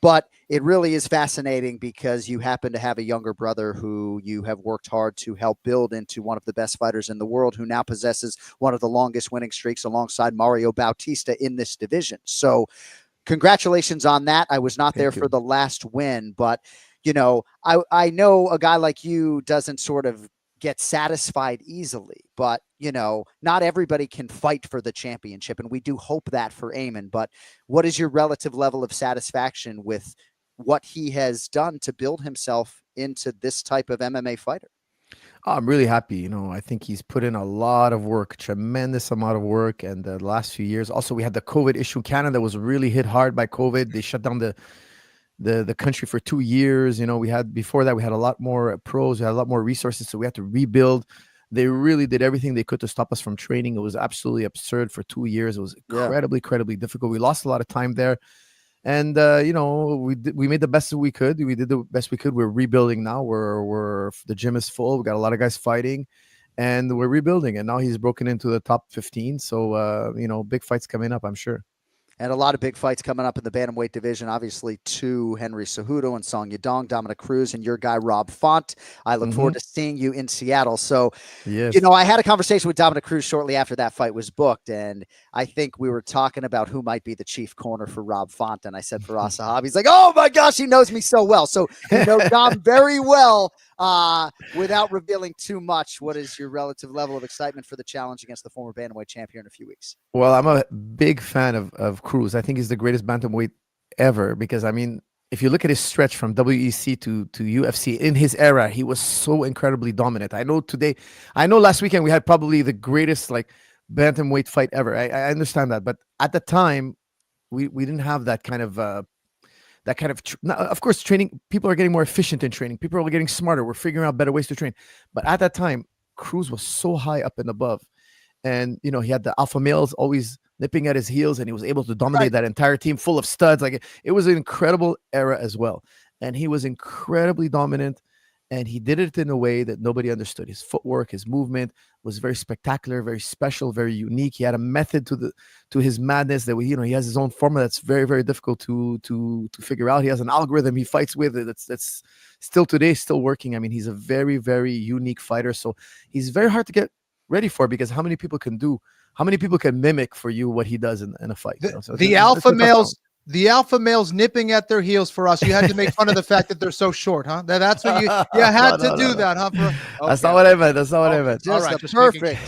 But it really is fascinating because you happen to have a younger brother who you have worked hard to help build into one of the best fighters in the world, who now possesses one of the longest winning streaks alongside Mario Bautista in this division. So congratulations on that. I was not there for the last win, but, I know a guy like you doesn't sort of get satisfied easily, but not everybody can fight for the championship, and we do hope that for Amin. But what is your relative level of satisfaction with what he has done to build himself into this type of MMA fighter? I'm really happy. I think he's put in a lot of work, tremendous amount of work. And the last few years, also we had the COVID issue. Canada was really hit hard by COVID. They shut down the country for 2 years. Before that, we had a lot more pros, we had a lot more resources, so we had to rebuild. They really did everything they could to stop us from training. It was absolutely absurd for 2 years. It was incredibly difficult. We lost a lot of time there, and we made the best that we could. We did the best we could. We're rebuilding now. We're the gym is full. We got a lot of guys fighting, and we're rebuilding. And now he's broken into the top 15. So big fights coming up, I'm sure. And a lot of big fights coming up in the bantamweight division. Obviously, 2 Henry Cejudo and Song Yadong, Dominic Cruz, and your guy, Rob Font. I look forward to seeing you in Seattle. So, I had a conversation with Dominic Cruz shortly after that fight was booked, and I think we were talking about who might be the chief corner for Rob Font. And I said, Firas Zahabi. He's like, oh, my gosh, he knows me so well. So you know Dom very well. Without revealing too much, what is your relative level of excitement for the challenge against the former bantamweight champion in a few weeks? Well, I'm a big fan of Cruz. I think he's the greatest bantamweight ever because, I mean, if you look at his stretch from WEC to UFC in his era, he was so incredibly dominant. I know last weekend we had probably the greatest bantamweight fight ever. I understand that, but at the time we didn't have that kind of of course, training, people are getting more efficient in training. People are getting smarter. We're figuring out better ways to train. But at that time, Cruz was so high up and above. And, he had the alpha males always nipping at his heels, and he was able to dominate that entire team full of studs. It was an incredible era as well. And he was incredibly dominant, and he did it in a way that nobody understood. His footwork, his movement was very spectacular, very special, very unique. He had a method to his madness that he has his own formula that's very, very difficult to figure out. He has an algorithm he fights with that's still today still working. I mean, he's a very, very unique fighter. So he's very hard to get ready for because how many people can mimic for you what he does in a fight? The alpha males. The alpha males nipping at their heels for us. You had to make fun of the fact that they're so short, huh? That's what you had to do that, huh? That's not what I meant. That's not what I meant. Just right, a just perfect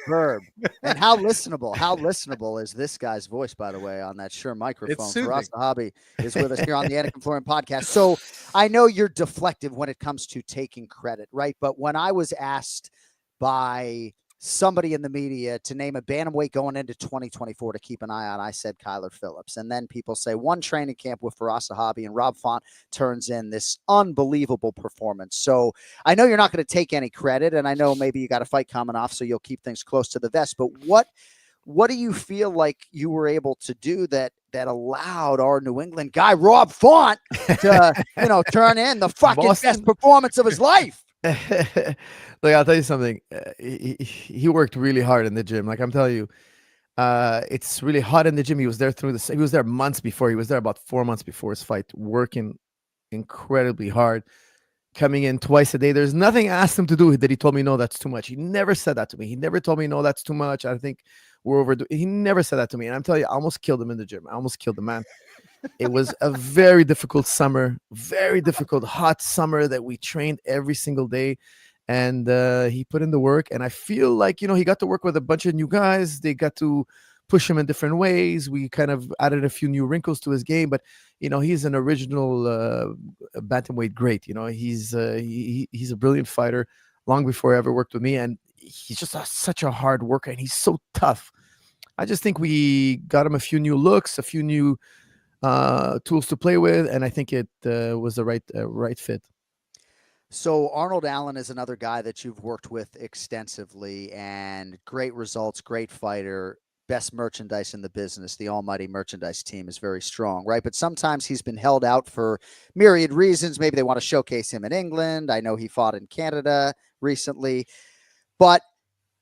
verb. And how listenable is this guy's voice, by the way, on that Shure microphone. Firas Zahabi is with us here on the Anik And Florian podcast. So I know you're deflective when it comes to taking credit, right? But when I was asked by somebody in the media to name a bantamweight going into 2024 to keep an eye on, I said Kyler Phillips. And then people say one training camp with Firas Zahabi and Rob Font turns in this unbelievable performance. So I know you're not going to take any credit, and I know maybe you got a fight coming off, so you'll keep things close to the vest. But what do you feel like you were able to do that allowed our New England guy Rob Font to turn in the fucking best performance of his life? Look, I'll tell you something. He worked really hard in the gym. Like I'm telling you, it's really hot in the gym. He was there he was there months before. He was there about 4 months before his fight, working incredibly hard, coming in twice a day. There's nothing I asked him to do that he told me, no, that's too much. He never said that to me. He never told me, no, that's too much. I think we're overdoing. He never said that to me. And I'm telling you, I almost killed him in the gym. I almost killed the man. It was a very difficult summer, very difficult, hot summer that we trained every single day. And he put in the work. And I feel like, he got to work with a bunch of new guys. They got to push him in different ways. We kind of added a few new wrinkles to his game. But, he's an original bantamweight great. He's a brilliant fighter long before he ever worked with me. And he's just such a hard worker. And he's so tough. I just think we got him a few new looks, a few new tools to play with, and I think it was the right fit. So Arnold Allen is another guy that you've worked with extensively, and great results, great fighter, best merchandise in the business. The almighty merchandise team is very strong, right? But sometimes he's been held out for myriad reasons. Maybe they want to showcase him in England. I know he fought in Canada recently, but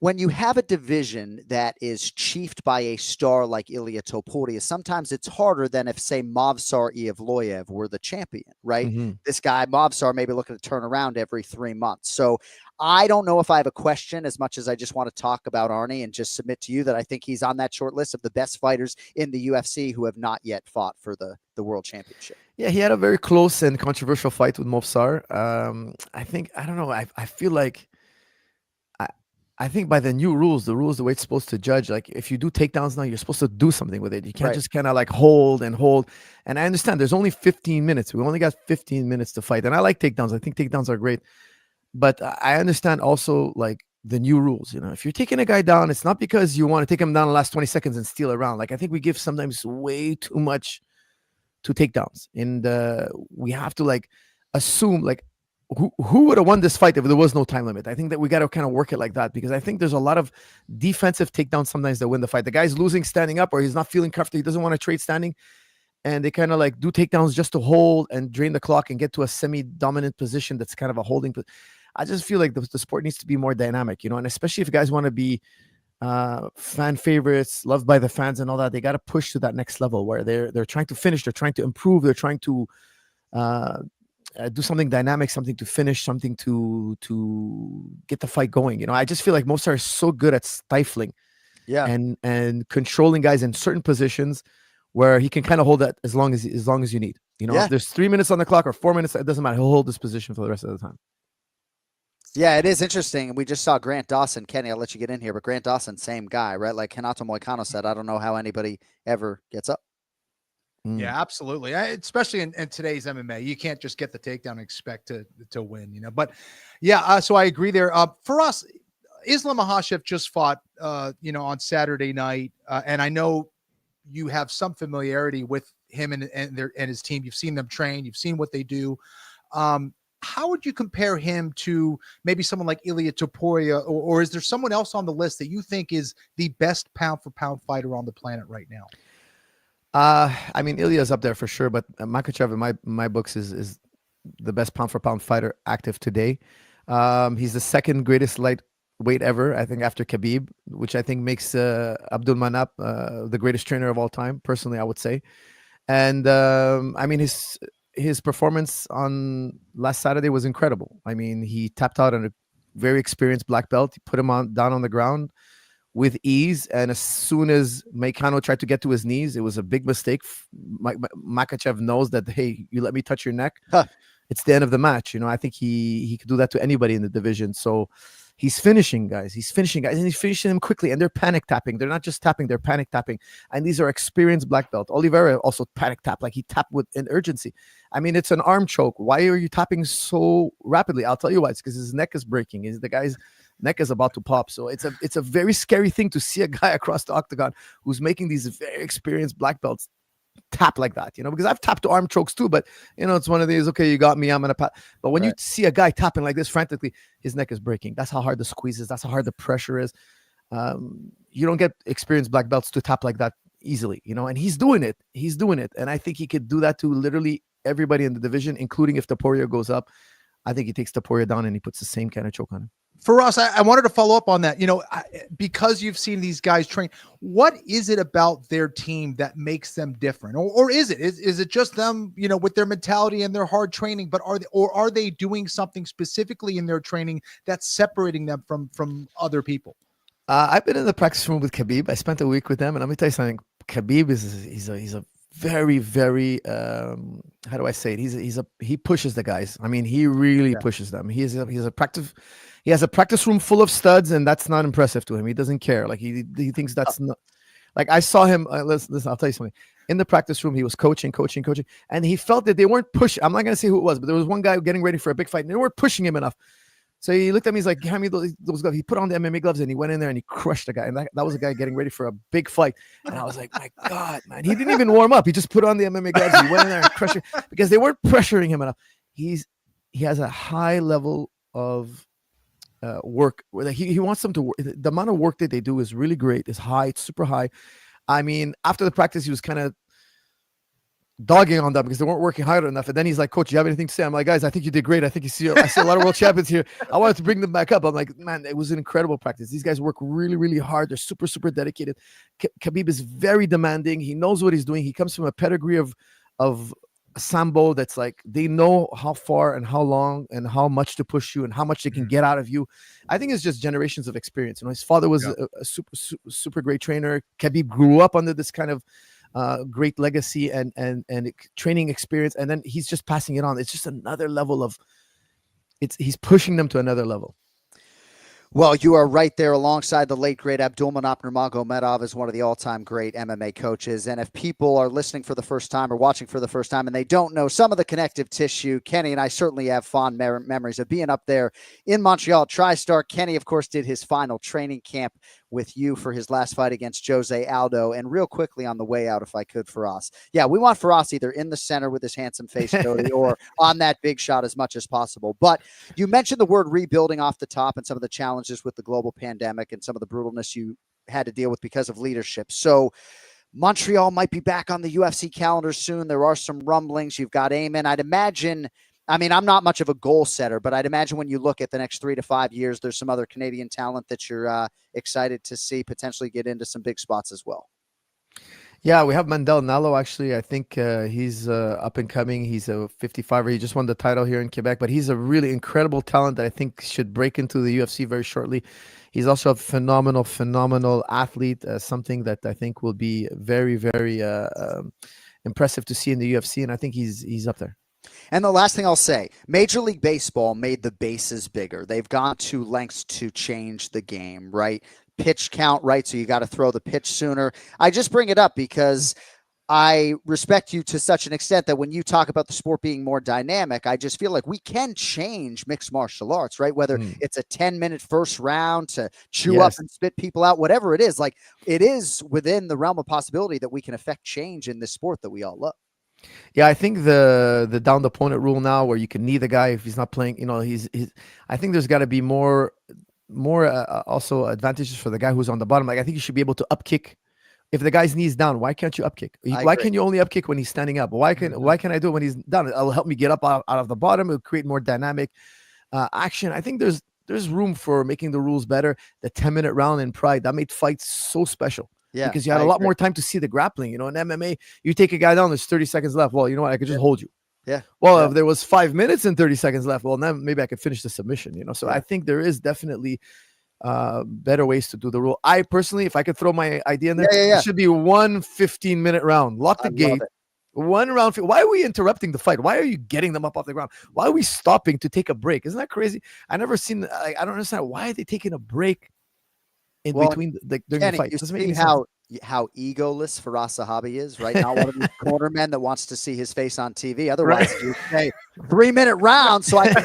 when you have a division that is chiefed by a star like Ilia Topuria, sometimes it's harder than if, say, Movsar Evloev were the champion, right? Mm-hmm. This guy, Movsar, may be looking to turn around every 3 months. So I don't know if I have a question as much as I just want to talk about Arnie and just submit to you that I think he's on that short list of the best fighters in the UFC who have not yet fought for the world championship. Yeah, he had a very close and controversial fight with Movsar. I feel like I think by the new rules, the way it's supposed to judge, like if you do takedowns now, you're supposed to do something with it. You can't just kind of like hold. And I understand there's only 15 minutes. We only got 15 minutes to fight. And I like takedowns. I think takedowns are great. But I understand also like the new rules. If you're taking a guy down, it's not because you want to take him down the last 20 seconds and steal a round. Like I think we give sometimes way too much to takedowns. And we have to like assume like, who would have won this fight if there was no time limit? I think that we got to kind of work it like that, because I think there's a lot of defensive takedowns sometimes that win the fight. The guy's losing standing up, or he's not feeling comfortable. He doesn't want to trade standing. And they kind of like do takedowns just to hold and drain the clock and get to a semi-dominant position that's kind of a holding. I just feel like the sport needs to be more dynamic, and especially if guys want to be fan favorites, loved by the fans and all that, they got to push to that next level where they're trying to finish, they're trying to improve, they're trying to do something dynamic, something to finish, something to get the fight going. I just feel like Movsar is so good at stifling, and controlling guys in certain positions where he can kind of hold that as long as you need. If there's 3 minutes on the clock or 4 minutes, it doesn't matter. He'll hold this position for the rest of the time. Yeah, it is interesting. And we just saw Grant Dawson. Kenny, I'll let you get in here, but Grant Dawson, same guy, right? Like Renato Moicano said, I don't know how anybody ever gets up. Yeah, absolutely. Especially in today's MMA, you can't just get the takedown and expect to win, But yeah, so I agree there. For us, Islam Makhachev just fought, on Saturday night, and I know you have some familiarity with him and his team. You've seen them train. You've seen what they do. How would you compare him to maybe someone like Ilia Topuria, or is there someone else on the list that you think is the best pound for pound fighter on the planet right now? I mean, Ilya's up there for sure, but Makhachev in my books is the best pound for pound fighter active today. He's the second greatest lightweight ever, I think, after Khabib, which I think makes Abdul Manap the greatest trainer of all time. Personally, I would say. And I mean, his performance on last Saturday was incredible. I mean, he tapped out on a very experienced black belt. He put him down on the ground, with ease. And as soon as Meikano tried to get to his knees, it was a big mistake. Makhachev knows that, hey, you let me touch your neck, it's the end of the match. I think he could do that to anybody in the division. So he's finishing guys. And he's finishing them quickly. And they're panic tapping. They're not just tapping, they're panic tapping. And these are experienced black belt. Oliveira also panic tapped, like he tapped with an urgency. I mean, it's an arm choke. Why are you tapping so rapidly? I'll tell you why. It's because his neck is breaking. The guy's neck is about to pop. So it's a very scary thing to see a guy across the octagon who's making these very experienced black belts tap like that, because I've tapped arm chokes too, but it's one of these, okay, you got me, I'm gonna pat. But when you see a guy tapping like this frantically, his neck is breaking. That's how hard the squeeze is. That's how hard the pressure is. You don't get experienced black belts to tap like that easily, and he's doing it. And I think he could do that to literally everybody in the division, including if Topuria goes up. I think he takes Topuria down and he puts the same kind of choke on him. For us, I wanted to follow up on that. Because you've seen these guys train, what is it about their team that makes them different, or is it just them, with their mentality and their hard training? But are they doing something specifically in their training that's separating them from other people? I've been in the practice room with Khabib. I spent a week with them, and let me tell you something. Khabib he's a very, very how do I say it? He pushes the guys. I mean, he really pushes them. He has a practice room full of studs, and that's not impressive to him. He doesn't care. Like he thinks that's not. Like I saw him. Listen, I'll tell you something. In the practice room, he was coaching, and he felt that they weren't pushing. I'm not gonna say who it was, but there was one guy getting ready for a big fight, and they weren't pushing him enough. So he looked at me. He's like, "Hand me those gloves." He put on the MMA gloves and he went in there and he crushed the guy. And that was a guy getting ready for a big fight. And I was like, "My God, man!" He didn't even warm up. He just put on the MMA gloves. He went in there and crushed it because they weren't pressuring him enough. He has a high level of work. He wants them to work. The amount of work that they do is really great. It's high. It's super high. I mean, after the practice, he was kind of dogging on them because they weren't working hard enough. And then he's like, "Coach, you have anything to say?" I'm like, "Guys, I think you did great. I think I see a lot of world champions here. I wanted to bring them back up." I'm like, "Man, it was an incredible practice. These guys work really, really hard. They're super, super dedicated." Khabib is very demanding. He knows what he's doing. He comes from a pedigree of sambo that's like, they know how far and how long and how much to push you and how much they can get out of you. I think it's just generations of experience. His father was a super great trainer. Khabib grew up under this kind of great legacy and training experience, and then he's just passing it on. It's just another level of he's pushing them to another level. Well, you are right there alongside the late, great Abdulmanap Nurmagomedov as one of the all-time great MMA coaches. And if people are listening for the first time or watching for the first time and they don't know some of the connective tissue, Kenny and I certainly have fond memories of being up there in Montreal. Tristar. Kenny, of course, did his final training camp with you for his last fight against Jose Aldo. And real quickly on the way out, if I could, Firas. Yeah, we want Firas either in the center with his handsome face, Cody, or on that big shot as much as possible. But you mentioned the word rebuilding off the top and some of the challenges with the global pandemic and some of the brutalness you had to deal with because of leadership. So Montreal might be back on the UFC calendar soon. There are some rumblings. You've got Amen. I'd imagine, I mean, I'm not much of a goal setter, but I'd imagine when you look at the next 3 to 5 years, there's some other Canadian talent that you're excited to see potentially get into some big spots as well. Yeah, we have Mandel Nalo, actually. I think he's up and coming. He's a 55er. He just won the title here in Quebec, but he's a really incredible talent that I think should break into the UFC very shortly. He's also a phenomenal athlete, something that I think will be very, very impressive to see in the UFC, and I think he's up there. And the last thing I'll say, Major League Baseball made the bases bigger. They've gone to lengths to change the game, right? Pitch count, right? So you got to throw the pitch sooner. I just bring it up because I respect you to such an extent that when you talk about the sport being more dynamic, I just feel like we can change mixed martial arts, right? Whether it's a 10-minute first round to chew up and spit people out, whatever it is, like it is within the realm of possibility that we can affect change in this sport that we all love. Yeah, I think the downed opponent rule now, where you can knee the guy if he's not playing, he's I think there's got to be more also advantages for the guy who's on the bottom. Like I think you should be able to up kick if the guy's knees down. Why can't you up kick? Why can you only up kick when he's standing up? Why can I do it when he's down? It'll help me get up out of the bottom. It'll create more dynamic action. I think there's room for making the rules better. The 10-minute round in Pride that made fights so special. Yeah, because you had a lot more time to see the grappling. In MMA, you take a guy down, there's 30 seconds left. Well, you know what? I could just hold you. Yeah. Well, if there was 5 minutes and 30 seconds left, well, then maybe I could finish the submission. So I think there is definitely better ways to do the rule. I personally, if I could throw my idea in there, it should be 1 15-minute round. Lock the gate. 1 round. Why are we interrupting the fight? Why are you getting them up off the ground? Why are we stopping to take a break? Isn't that crazy? I never seen. Like, I don't understand why are they taking a break in between during the fight. You see how egoless Firas Zahabi is, right? Not one of these cornermen that wants to see his face on TV. Otherwise, you say 3-minute round so I can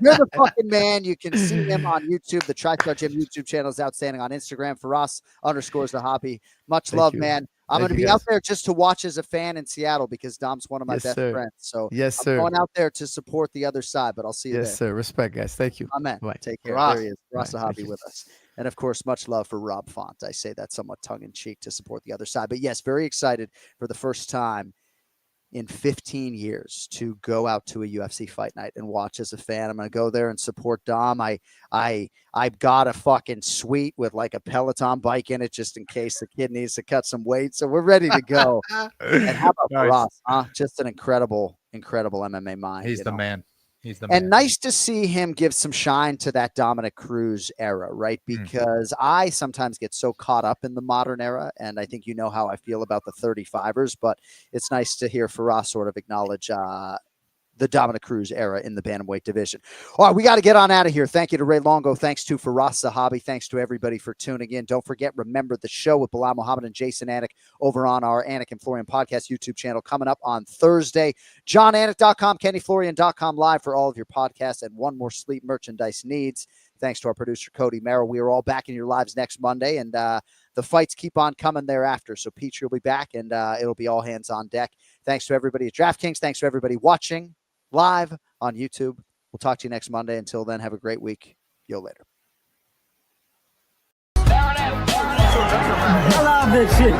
You're the fucking man. You can see him on YouTube. The Tristar Gym YouTube channel is outstanding. On Instagram, Firas_Zahabi. Much love, man. I'm going to be out there just to watch as a fan in Seattle because Dom's one of my best friends. So I'm going out there to support the other side, but I'll see you there. Yes, sir. Respect, guys. Thank you. Amen. Bye. Take care. There he is. Firas Zahabi with us. And of course, much love for Rob Font. I say that somewhat tongue in cheek to support the other side. But yes, very excited for the first time in 15 years to go out to a UFC fight night and watch as a fan. I'm going to go there and support Dom. I've got a fucking suite with like a Peloton bike in it just in case the kid needs to cut some weight. So we're ready to go. And how about Firas? Just an incredible MMA mind. He's the man. He's the man. And nice to see him give some shine to that Dominic Cruz era, right? Because I sometimes get so caught up in the modern era, and I think you know how I feel about the 35ers, but it's nice to hear Firas sort of acknowledge the Dominic Cruz era in the bantamweight division. All right, we got to get on out of here. Thank you to Ray Longo. Thanks to Firas Zahabi. Thanks to everybody for tuning in. Don't forget, remember the show with Bilal Muhammad and Jason Anik over on our Anik and Florian Podcast YouTube channel coming up on Thursday. JonAnik.com, KennyFlorian.com live for all of your podcasts and One More Sleep merchandise needs. Thanks to our producer, Cody Merrill. We are all back in your lives next Monday, and the fights keep on coming thereafter. So Petrie will be back, and it'll be all hands on deck. Thanks to everybody at DraftKings. Thanks to everybody watching live on YouTube. We'll talk to you next Monday. Until then, have a great week. Yo, later. I love this shit.